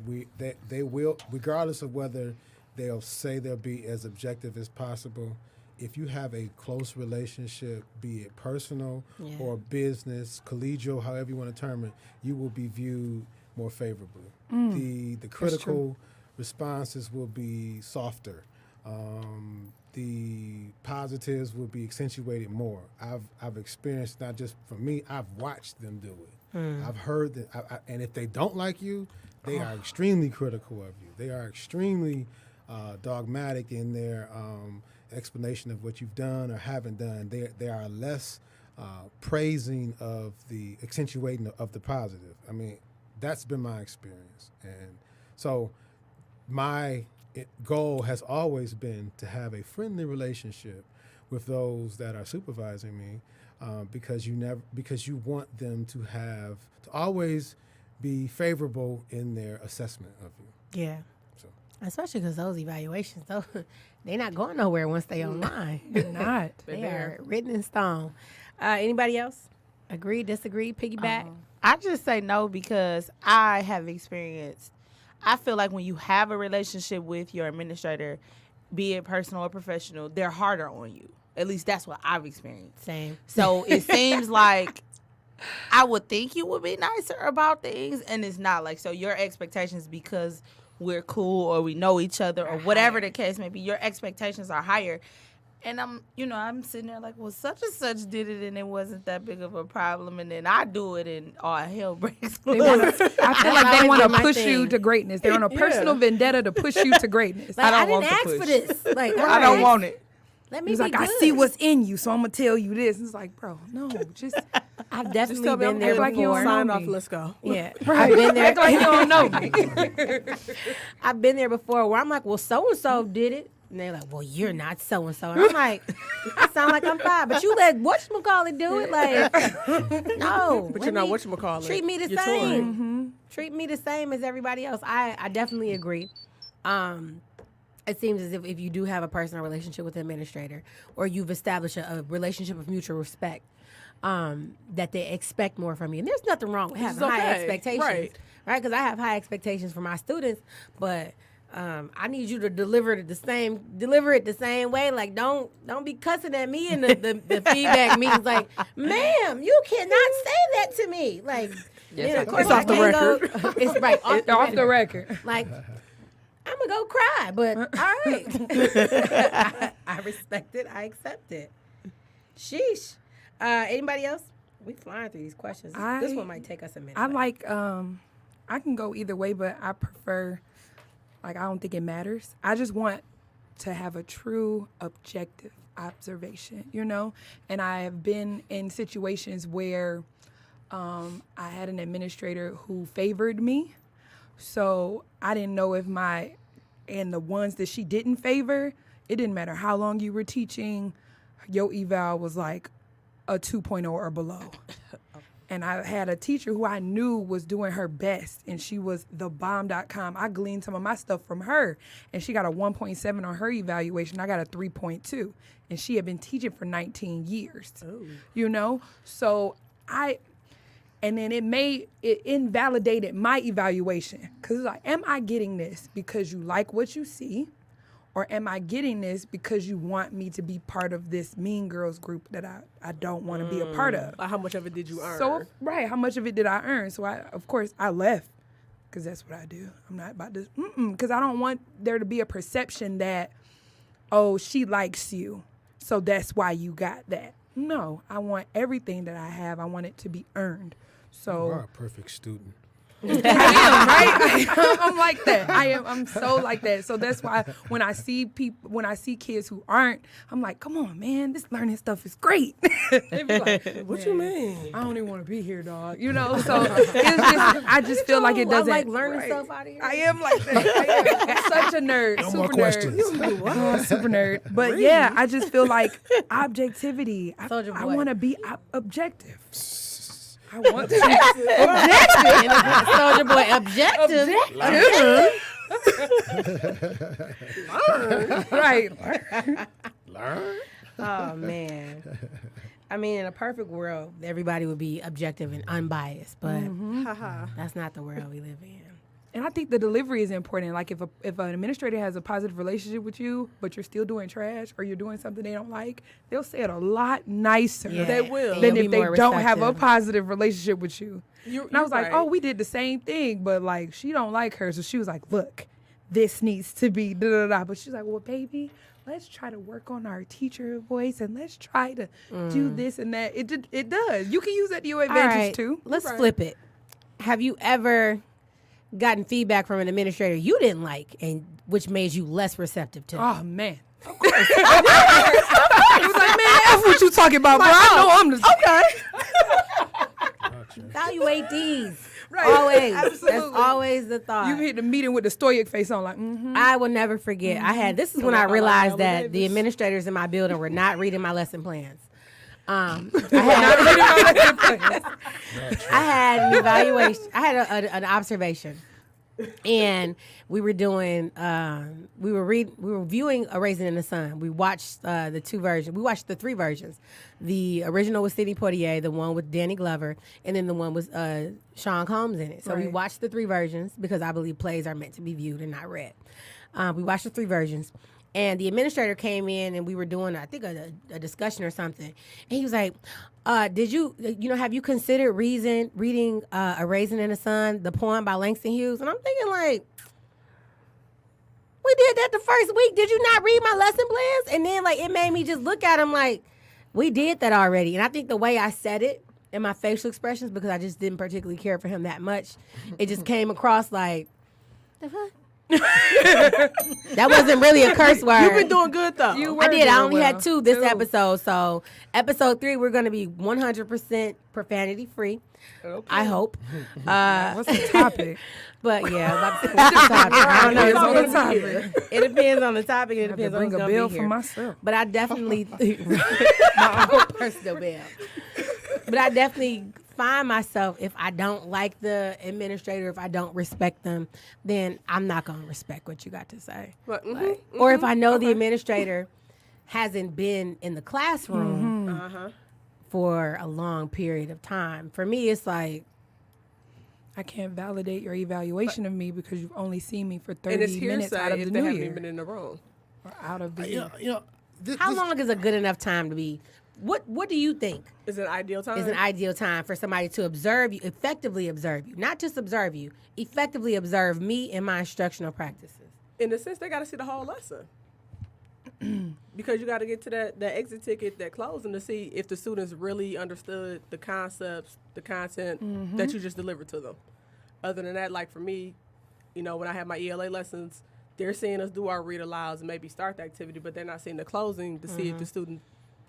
S4: they will, regardless of whether they'll say they'll be as objective as possible. If you have a close relationship, be it personal or business, collegial, however you want to term it, you will be viewed more favorably. The critical responses will be softer. The positives will be accentuated more. I've experienced, not just from me, I've watched them do it. I've heard that, and if they don't like you, they are extremely critical of you. They are extremely dogmatic in their explanation of what you've done or haven't done. They are less praising of the accentuating of the positive. I mean, that's been my experience. And so my goal has always been to have a friendly relationship with those that are supervising me, because you want them to always be favorable in their assessment of you.
S1: Yeah.
S4: So.
S1: Especially because those evaluations, though, they're not going nowhere once they online.
S2: They're not.
S1: They are written in stone. Anybody else? Agree, disagree, piggyback?
S5: I just say no because I have experienced. I feel like when you have a relationship with your administrator, be it personal or professional, they're harder on you. At least that's what I've experienced.
S1: Same.
S5: So it seems like I would think you would be nicer about things, and it's not like so. Your expectations, because we're cool or we know each other or whatever the case may be, your expectations are higher. And I'm sitting there like, well, such and such did it and it wasn't that big of a problem. And then I do it and all hell breaks loose.
S2: I feel like they want to
S1: my
S2: push
S1: thing.
S2: you to greatness. They're on a personal vendetta to push you to greatness.
S1: Like, I
S5: don't
S1: didn't
S5: want the
S1: ask for
S5: push.
S1: this. Like,
S5: I don't want it.
S1: Let me
S2: He's
S1: be
S2: like,
S1: good.
S2: I see what's in you, so I'm going to tell you this. It's like, bro, no, just
S1: I've
S3: Just
S1: definitely
S3: tell me
S1: been
S3: I'm
S1: there
S2: like you
S1: before.
S2: don't know
S3: sign off.
S2: me.
S3: Let's go.
S1: Yeah,
S2: right.
S1: I've been there.
S2: Act like you don't know me.
S1: I've been there before where I'm like, well, so and so did it, and they're like, well, you're not so and so. And I'm like, I sound like I'm fine, but you let whatchamacallit do it, like, no.
S3: But
S1: let
S3: you're not
S1: me-
S3: whatchamacallit.
S1: Treat me the
S3: You're
S1: same.
S3: touring.
S1: Treat me the same as everybody else. I definitely agree. It seems as if you do have a personal relationship with the administrator, or you've established a relationship of mutual respect, that they expect more from you. And there's nothing wrong with having high
S3: okay,
S1: expectations, right? Because I have high expectations for my students, but I need you to deliver it the same way. Like, don't be cussing at me in the feedback meetings. Like, ma'am, you cannot say that to me. Like,
S5: Yes,
S1: of course,
S3: it's off the
S1: I can't
S3: record.
S1: go- it's right
S2: Off the record.
S1: like, I'm gonna go cry, but all right. I respect it. I accept it. Sheesh. Anybody else? We flying through these questions. This one might take us a minute.
S2: I like, I can go either way, but I prefer, like, I don't think it matters. I just want to have a true objective observation, And I have been in situations where I had an administrator who favored me. So I didn't know if and the ones that she didn't favor, it didn't matter how long you were teaching, your eval was like a 2.0 or below. And I had a teacher who I knew was doing her best, and she was thebomb.com. I gleaned some of my stuff from her, and she got a 1.7 on her evaluation. I got a 3.2, and she had been teaching for 19 years.
S3: Oh.
S2: So and then it invalidated my evaluation. Because it's like, am I getting this because you like what you see? Or am I getting this because you want me to be part of this mean girls group that I don't want to be a part of?
S3: Like, how much of it did you earn?
S2: So, right, how much of it did I earn? So, of course, I left because that's what I do. I'm not about to, because I don't want there to be a perception that, oh, she likes you, so that's why you got that. No, I want everything that I have. I want it to be earned.
S4: You
S2: So
S4: are a perfect student.
S2: I am, right? I'm like that. I'm so like that. So that's why when I see kids who aren't, I'm like, come on, man, this learning stuff is great. They be like,
S3: What you mean?
S2: I don't even want to be here, dog. You know, so it's just, I just feel like it doesn't.
S1: I like learning stuff out of here.
S2: I am like that. I'm such a nerd.
S4: No
S2: super
S4: more
S2: nerd.
S4: questions.
S2: Oh, super nerd. But yeah, I just feel like objectivity. I
S1: Soldier boy.
S2: want to be objective. I want to
S1: Soldier boy, objective.
S2: right.
S4: Learn.
S1: Oh man. I mean, in a perfect world, everybody would be objective and unbiased, but that's not the world we live in.
S2: And I think the delivery is important. Like if an administrator has a positive relationship with you, but you're still doing trash or you're doing something they don't like, they'll say it a lot nicer
S1: Yeah,
S3: They will.
S2: than
S1: They'll
S2: if
S1: be
S2: they
S1: more
S2: don't have a
S1: receptive.
S2: positive relationship with you. And I was like,
S3: right.
S2: oh, we did the same thing, but like she don't like her. So she was like, look, this needs to be da-da-da. But she's like, well, baby, let's try to work on our teacher voice and let's try to do this and that. It does. You can use that to your
S1: All
S2: advantage
S1: right,
S2: too.
S1: let's flip it. Have you ever gotten feedback from an administrator you didn't like, and which made you less receptive to?
S2: Oh man. Of course. He was like, man, F what you talking about, bro. I know I'm the
S1: Evaluate these.
S2: Right.
S1: Always. That's
S2: Absolutely.
S1: always the thought.
S2: You hit the meeting with the stoic face on, like,
S1: I will never forget. This is when I realized that the administrators in my building were not reading my lesson plans. I had an evaluation. I had an observation, and we were doing. We were viewing A Raisin in the Sun. We watched the two versions. We watched the three versions. The original was Sidney Poitier, the one with Danny Glover, and then the one with Sean Combs in it. So we
S2: Right.
S1: watched the three versions because I believe plays are meant to be viewed and not read. We watched the three versions. And the administrator came in and we were doing, I think, a discussion or something. And he was like, did you have you considered reading A Raisin in the Sun, the poem by Langston Hughes? And I'm thinking, like, we did that the first week. Did you not read my lesson plans? And then, like, it made me just look at him like, we did that already. And I think the way I said it and my facial expressions, because I just didn't particularly care for him that much, it just came across like, the fuck? That wasn't really a curse word.
S3: You've been doing good though.
S2: You were
S1: I did. I
S2: doing
S1: only had
S2: well.
S1: 2 this episode. So episode 3, we're going to be 100% profanity free.
S3: Okay.
S1: I hope.
S2: What's the topic?
S1: But yeah, what's the topic? I don't know.
S2: It's on the
S1: It
S2: topic.
S1: depends on the topic. It
S2: I have to
S1: depends on
S2: bring
S1: who's
S2: a
S1: going to
S2: bill
S1: be
S2: for
S1: here.
S2: myself.
S1: But I definitely my own personal bill. But I definitely find myself, if I don't like the administrator, if I don't respect them, then I'm not going to respect what you got to say.
S3: But,
S1: Like, or if I know the administrator hasn't been in the classroom for a long period of time, for me, it's like,
S2: I can't validate your evaluation of me because you've only seen me for 30
S3: and it's
S2: minutes
S3: hearsay
S2: out of
S3: if
S2: the
S3: they
S2: new
S3: haven't
S2: year.
S3: even been in the room.
S2: Or out of the year.
S1: how long is a good enough time to be? What do you think
S3: Is it an ideal time?
S1: is an ideal time for somebody to observe you, effectively observe you, not just observe you, effectively observe me and my instructional practices?
S3: In a sense, they got to see the whole lesson. Because you got to get to that exit ticket, that closing, to see if the students really understood the concepts, the content that you just delivered to them. Other than that, like for me, when I have my ELA lessons, they're seeing us do our read alouds and maybe start the activity, but they're not seeing the closing to see if the student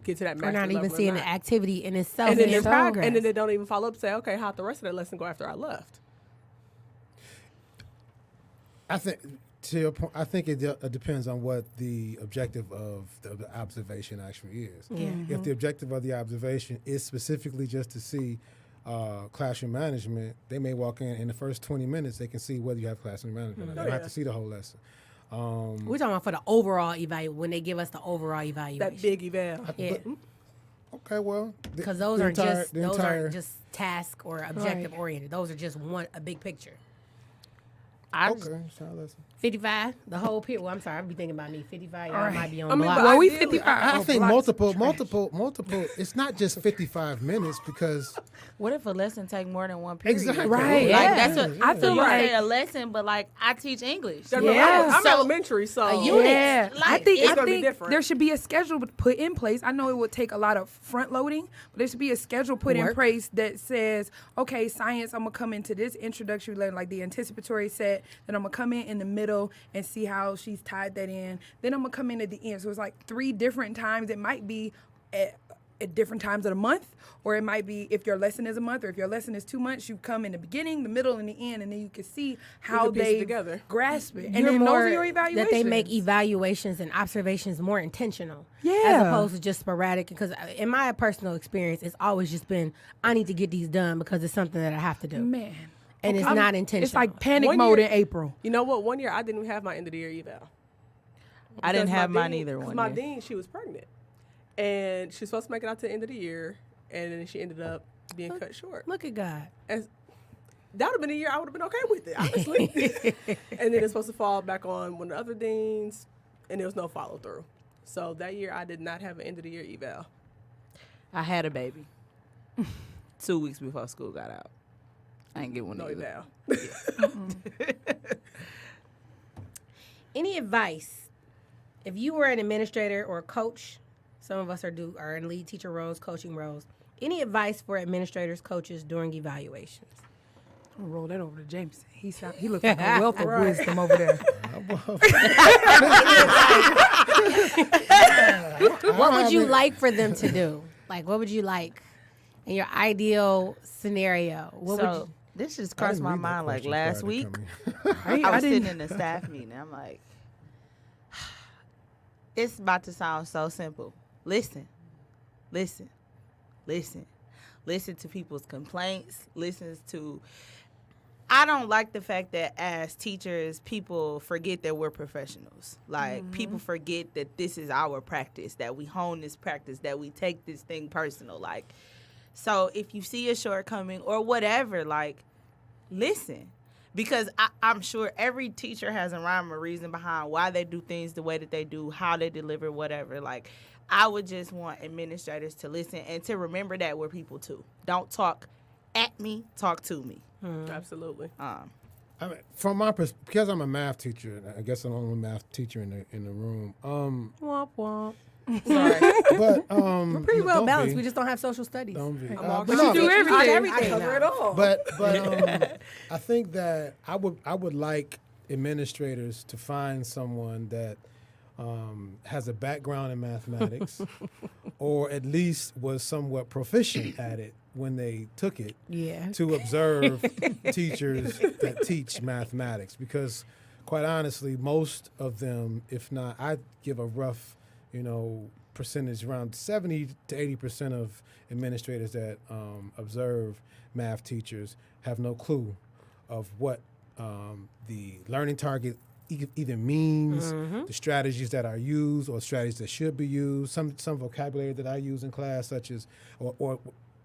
S3: get to that
S1: We're
S3: master
S1: not
S3: level
S1: even
S3: or
S1: seeing
S3: not.
S1: the activity in itself
S3: And
S1: and
S3: then,
S1: in progress.
S3: and then they don't even follow up and say, okay, how'd the rest of that lesson go after I left?
S4: I think, to your point, I think it depends on what the objective of the observation actually is.
S1: Yeah.
S4: If the objective of the observation is specifically just to see classroom management, they may walk in the first 20 minutes, they can see whether you have classroom management. They don't have to see the whole lesson.
S1: We're talking about for the overall evaluation, when they give us the overall evaluation.
S3: That big eval.
S1: Yeah.
S4: Okay, well,
S1: Because those aren't just task or objective oriented. Those are just a big picture.
S4: Okay, it's our lesson.
S1: 55, the whole period. Well, I'm sorry, I'll be thinking about me. 55, y'all
S2: All right.
S1: might be on
S3: I mean,
S1: block.
S3: but
S2: Well, we
S3: ideally,
S2: 55.
S4: I think
S2: Blocks
S4: multiple. It's not just 55 minutes because
S5: What if a lesson take more than one period?
S4: exactly
S2: Right.
S5: Like
S1: Yeah.
S5: that's what
S2: I
S5: I
S2: feel
S5: feel like
S2: like-
S5: a lesson, but like I teach English.
S2: Yeah.
S3: I'm
S5: So-
S3: elementary, so
S2: Yeah,
S5: Like,
S2: I think
S3: it's gonna be different.
S2: there should be a schedule put in place. I know it would take a lot of front loading, but there should be a schedule put in
S1: Work.
S2: place that says, okay, science, I'm gonna come into this introductory level, like the anticipatory set, then I'm gonna come in the middle and see how she's tied that in. Then I'm gonna come in at the end. So it's like 3 different times. It might be at different times of the month, or it might be if your lesson is a month, or if your lesson is 2 months, you come in the beginning, the middle, and the end, and then you can see how
S3: can piece it
S2: they
S3: together.
S2: grasp it. And
S1: You're
S2: then those
S1: more
S2: are your evaluations.
S1: that they make evaluations and observations more intentional, as
S2: Yeah.
S1: opposed to just sporadic. Because in my personal experience, it's always just been I need to get these done because it's something that I have to do,
S2: Man.
S1: and it's
S2: I'm-
S1: not intentional.
S2: It's like panic
S3: One
S2: mode
S3: year-
S2: in April.
S3: You know what? One year I didn't even have my end of the year eval.
S5: I didn't
S3: Because my
S5: have mine
S3: dean-
S5: either
S3: 'cause
S5: one
S3: my
S5: year.
S3: dean, she was pregnant, and she was supposed to make it out to the end of the year, and then she ended up being cut short.
S1: Look at God.
S3: And that would have been a year I would have been okay with it, honestly. And then it's supposed to fall back on one of the other deans, and there was no follow through. So that year I did not have an end of the year eval.
S5: I had a baby 2 weeks before school got out. I ain't get one
S3: No
S5: either.
S3: eval.
S1: Any advice if you were an administrator or a coach? Some of us are in lead teacher roles, coaching roles. Any advice for administrators, coaches during evaluations?
S2: I'm gonna roll that over to Jameson. He looks like a wealth of wisdom over there.
S1: What would you like for them to do? Like, what would you like in your ideal scenario? What would
S5: So
S1: you?
S5: this just
S4: I
S5: crossed
S4: didn't
S5: my
S4: read that
S5: mind like
S4: question
S5: last
S4: prior to
S5: week.
S4: coming.
S5: I was
S2: didn't-
S5: sitting in the staff meeting. I'm like, it's about to sound so simple. Listen to people's complaints. I don't like the fact that as teachers, people forget that we're professionals. Like, people forget that this is our practice, that we hone this practice, that we take this thing personal. Like, so if you see a shortcoming or whatever, like, listen. Because I'm sure every teacher has a rhyme or reason behind why they do things the way that they do, how they deliver, whatever. Like, I would just want administrators to listen and to remember that we're people too. Don't talk at me, talk to me.
S3: Absolutely.
S4: I mean, from my perspective, because I'm a math teacher, and I guess I'm the only math teacher in the room.
S1: Womp womp.
S5: Sorry.
S4: But
S1: We're pretty well
S4: don't
S1: balanced.
S4: be.
S1: We just don't have social studies.
S4: Don't be.
S3: all
S4: but
S3: good.
S4: no,
S2: You do everything.
S3: I cover it all.
S4: But I think that I would like administrators to find someone that has a background in mathematics, or at least was somewhat proficient at it when they took it.
S1: Yeah.
S4: To observe teachers that teach mathematics, because quite honestly, most of them, if not, I give a rough, percentage, around 70 to 80% of administrators that observe math teachers have no clue of what the learning target either means, the strategies that are used or strategies that should be used, some vocabulary that I use in class, such as, or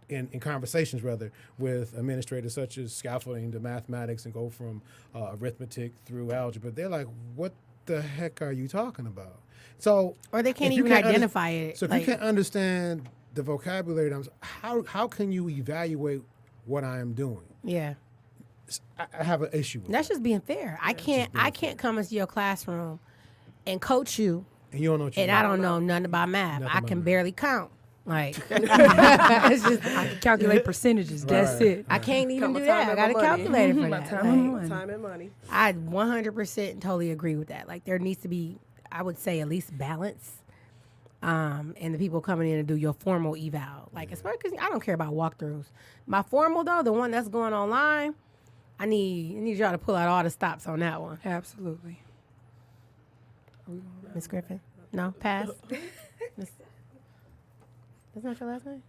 S4: in conversations rather, with administrators such as scaffolding to mathematics and go from arithmetic through algebra. They're like, what the heck are you talking about? So,
S1: Or they can't
S4: if you
S1: even
S4: can't
S1: identify it.
S4: So if
S1: like,
S4: you can't understand the vocabulary, how can you evaluate what I am doing?
S1: yeah.
S4: I have an issue with
S1: That's
S4: that.
S1: just being fair. I can't come into your classroom and coach you,
S4: And you don't know what you're
S1: and I don't know nothing about math.
S4: Nothing
S1: I
S4: about
S1: can
S4: math.
S1: barely count. Like, it's just,
S2: I can calculate percentages. That's
S4: Right.
S2: it.
S1: I can't even
S3: Come
S1: do
S3: with time
S1: that. I
S3: and
S1: got a
S3: money.
S1: calculator for
S2: My
S1: that.
S2: time and
S1: Like,
S2: money.
S3: Time and money.
S1: I 100% totally agree with that. Like, there needs to be, I would say, at least balance. And the people coming in to do your formal eval, like, especially because I don't care about walkthroughs. My formal though, the one that's going online, I need y'all to pull out all the stops on that one.
S2: Absolutely.
S1: Miss Griffin, no, pass. Miss, that's not your last name.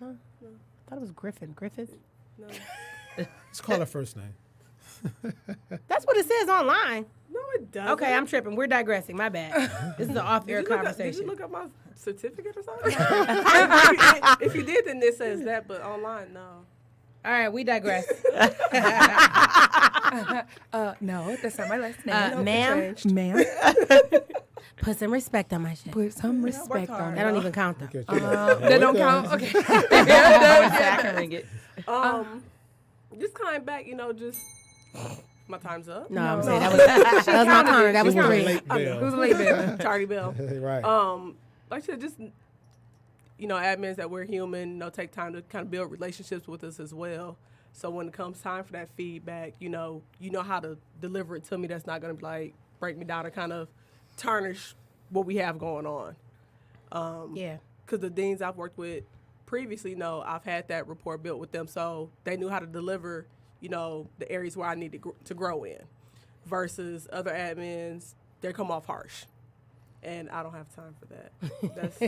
S1: No, I thought it was Griffin. Griffith.
S3: No,
S4: Let's call her first name.
S1: That's what it says online.
S3: no, it doesn't.
S1: Okay, I'm tripping. We're digressing. My bad. This is an off-air
S3: Did you
S1: conversation.
S3: look up my certificate or something? If you did, then it says that, but online, no.
S1: All right, we digress.
S2: No, that's not my last name.
S1: Ma'am,
S2: Ma'am,
S1: put some respect on my shit.
S2: put some respect on
S1: That
S2: it.
S1: don't even count though.
S4: Okay,
S2: That don't count. Okay.
S5: I can ring it.
S3: Just kind back, just my time's up.
S1: No, I'm saying that was my turn. That was
S4: She was a
S1: 3.
S4: late
S2: It was
S4: bell.
S2: a late bill.
S3: Tardy Bell.
S4: Right.
S3: Like I said, just admins that we're human, take time to kind of build relationships with us as well. So when it comes time for that feedback, you know how to deliver it to me. That's not going to like break me down or kind of tarnish what we have going on.
S1: Yeah.
S3: Because the deans I've worked with previously, I've had that rapport built with them, so they knew how to deliver, the areas where I need to grow in. Versus other admins, they come off harsh. And I don't have time for that. That's,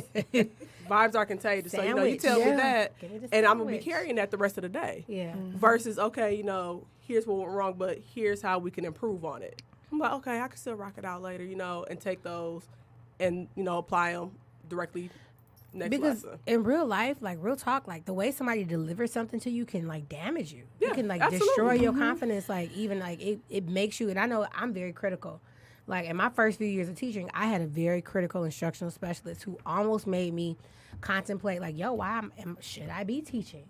S3: vibes are contagious. So, you
S1: Sandwich.
S3: tell me
S2: Yeah.
S3: that,
S1: Give me the
S3: and I'm going to be
S1: sandwich.
S3: carrying that the rest of the day.
S1: Yeah.
S3: Versus, okay, here's what went wrong, but here's how we can improve on it. I'm like, okay, I can still rock it out later, and take those and, apply them directly next
S1: Because
S3: lesson.
S1: in real life, like real talk, like the way somebody delivers something to you can like damage you.
S3: Yeah,
S1: It can like
S3: absolutely.
S1: destroy your confidence. Like even like it makes you. And I know I'm very critical. Like in my first few years of teaching, I had a very critical instructional specialist who almost made me contemplate like, yo, should I be teaching?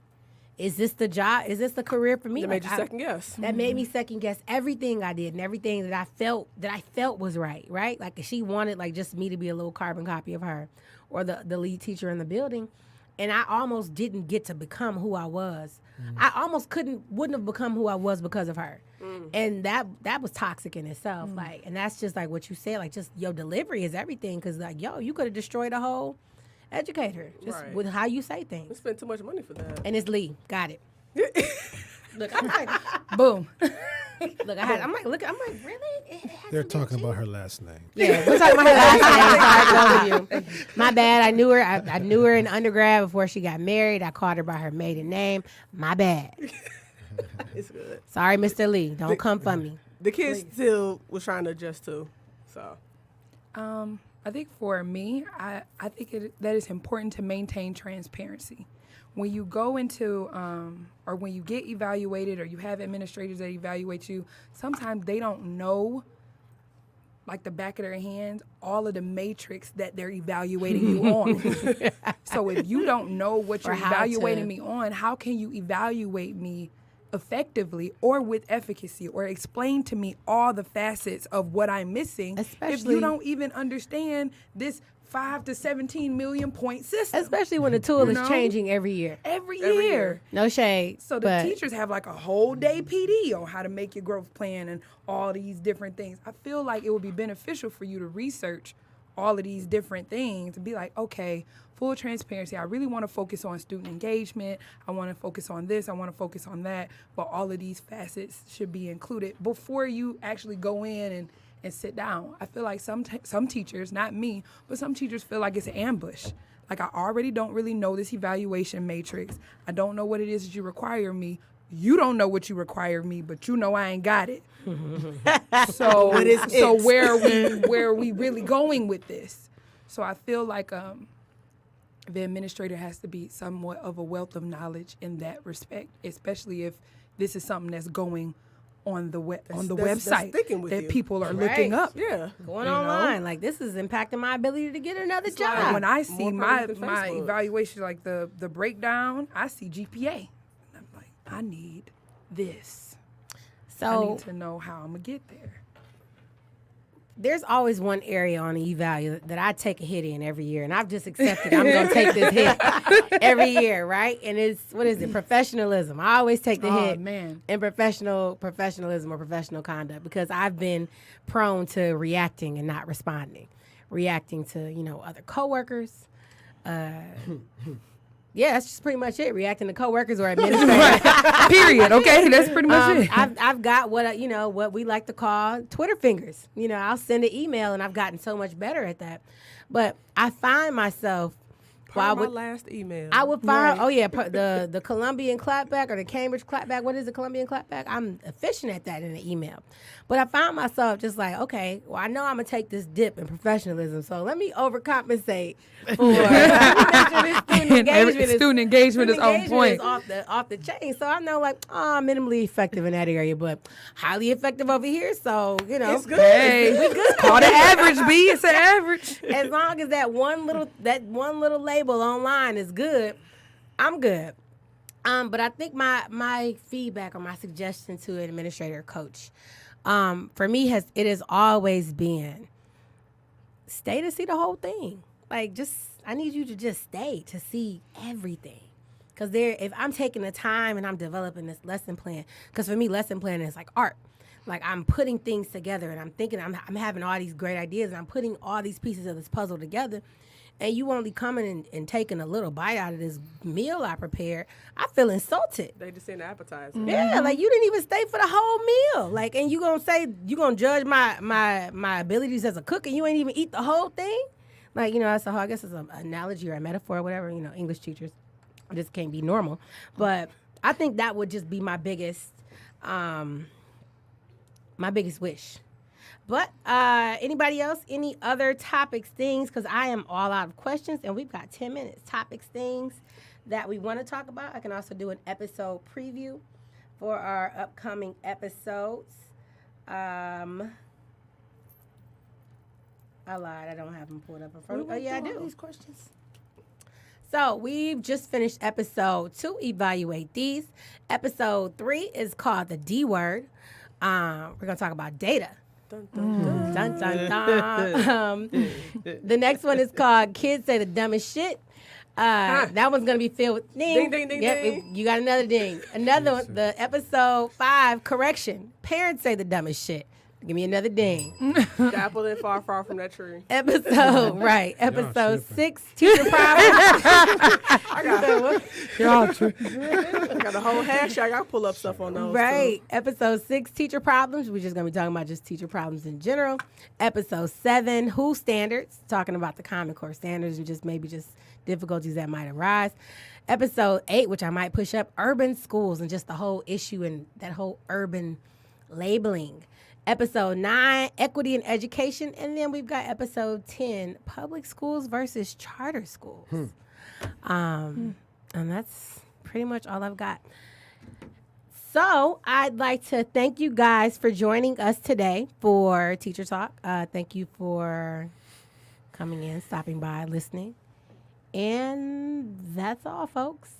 S1: Is this the job? Is this the career for me?
S3: That
S1: Like,
S3: made you second guess.
S1: That made me second guess everything I did and everything that I felt was right. Like she wanted like just me to be a little carbon copy of her or the lead teacher in the building. And I almost didn't get to become who I was. I almost wouldn't have become who I was because of her. And that was toxic in itself. Like, and that's just like what you said, like just your delivery is everything. Cause like, yo, you could have destroyed a whole educator just
S3: Right.
S1: with how you say
S3: We
S1: things.
S3: spent too much money for that.
S1: And it's Lee. Got it. Look, I'm like,
S2: Boom.
S1: I'm like, really? It has
S4: They're
S1: to be
S4: talking
S1: cheap?
S4: about her last name.
S1: Yeah, we're talking about her last name. Sorry, both of you. My bad. I knew her. I knew her in undergrad before she got married. I called her by her maiden name. My bad.
S3: It's good.
S1: Sorry, Mr. Lee. Don't come for me.
S3: The kids still was trying to adjust too. So
S2: I think for me, I think that it's important to maintain transparency. When you go into, or when you get evaluated or you have administrators that evaluate you, sometimes they don't know, like the back of their hands, all of the matrix that they're evaluating you on. So if you don't know what you're
S1: Or how
S2: evaluating
S1: to-
S2: me on, how can you evaluate me effectively or with efficacy or explain to me all the facets of what I'm missing if
S1: Especially-
S2: you don't even understand this 5 to 17 million point system
S1: Especially when the tool
S2: You
S1: is
S2: know?
S1: changing every year.
S2: every
S3: Every
S2: year.
S3: year.
S1: No shade.
S2: So the
S1: but
S2: teachers have like a whole day PD on how to make your growth plan and all these different things. I feel like it would be beneficial for you to research all of these different things and be like, okay, full transparency. I really want to focus on student engagement. I want to focus on this. I want to focus on that. But all of these facets should be included before you actually go in and sit down. I feel like some teachers, not me, but some teachers feel like it's an ambush. Like I already don't really know this evaluation matrix. I don't know what it is that you require me. You don't know what you require me, but you know I ain't got it. So where are we really going with this? So I feel like the administrator has to be somewhat of a wealth of knowledge in that respect, especially if this is something that's going on the
S3: that's
S2: website
S3: sticking with
S2: that
S3: you.
S2: people are
S1: Right.
S2: looking up.
S3: yeah.
S1: going
S2: you know?
S1: online, like this is impacting my ability to get another
S3: like
S1: job.
S2: When I see
S3: More
S2: my
S3: present than Facebook.
S2: evaluation, like the breakdown, I see GPA. And I'm like, I need this. I
S1: so
S2: need to know how I'm gonna get there.
S1: there's always one area on the eval that I take a hit in every year, and I've just accepted I'm going to take this hit every year, right? And it's, what is it, professionalism. I always take the
S2: Oh,
S1: hit
S2: man.
S1: in professionalism or professional conduct because I've been prone to reacting and not responding, reacting to, other coworkers. Yeah, that's just pretty much it. Reacting to coworkers or administrators.
S2: Period. Okay, that's pretty much it.
S1: I've got what we like to call Twitter fingers. I'll send an email, and I've gotten so much better at that. But I find myself
S3: Per my last email.
S1: I would find, the Columbian clapback or the Cambridge clapback. What is the Columbian clapback? I'm efficient at that in the email. But I found myself just like, okay, well, I know I'm going to take this dip in professionalism, so let me overcompensate for student engagement
S2: is on point.
S1: Is off the chain. So I know, like, I'm minimally effective in that area, but highly effective over here. So, you know.
S3: It's good.
S2: Hey,
S1: we good.
S2: Call the average, B. It's an average.
S1: As long as that one little label online is good, I'm good. But I think my feedback or my suggestion to an administrator or coach, for me it has always been stay to see the whole thing. Like, I need you to just stay to see everything. Because if I'm taking the time and I'm developing this lesson plan, because for me, lesson planning is like art. Like, I'm putting things together and I'm thinking I'm having all these great ideas and I'm putting all these pieces of this puzzle together. And you only coming and taking a little bite out of this meal I prepared, I feel insulted.
S3: They just seen the appetizer.
S1: Yeah, like, you didn't even stay for the whole meal. Like, and you gonna judge my abilities as a cook and you ain't even eat the whole thing? Like, you know, that's I guess it's an analogy or a metaphor or whatever, you know, English teachers just can't be normal. But I think that would just be my biggest wish. But anybody else, any other topics, things, because I am all out of questions and we've got 10 minutes. Topics, things that we want to talk about. I can also do an episode preview for our upcoming episodes. I lied. I don't have them pulled up in front of me. Oh, yeah, I do.
S5: These questions.
S1: So we've just finished episode 2, Evaluate These. Episode 3 is called the D word. We're going to talk about data.
S3: Dun, dun, dun.
S1: Dun, dun, dun. The next one is called Kids Say the Dumbest Shit. That one's going to be filled with ding.
S3: Ding, ding, ding,
S1: Yep,
S3: ding.
S1: you got another ding. Another one, the episode 5, Correction. Parents say the dumbest shit. Give me another ding.
S3: The apple didn't far from that tree.
S1: Episode 6, Teacher Problems.
S2: Y'all true.
S3: I got a whole hashtag. I got to pull up stuff on those.
S1: Right.
S3: Too.
S1: Episode 6, Teacher Problems. We're just going to be talking about just teacher problems in general. Episode 7, Who Standards. Talking about the Common Core standards and just difficulties that might arise. Episode 8, which I might push up, Urban Schools and just the whole issue and that whole urban labeling. Episode 9, Equity in Education. And then we've got episode 10, Public Schools versus Charter Schools. And that's pretty much all I've got. So I'd like to thank you guys for joining us today for Teacher Talk. Thank you for coming in, stopping by, listening. And that's all, folks.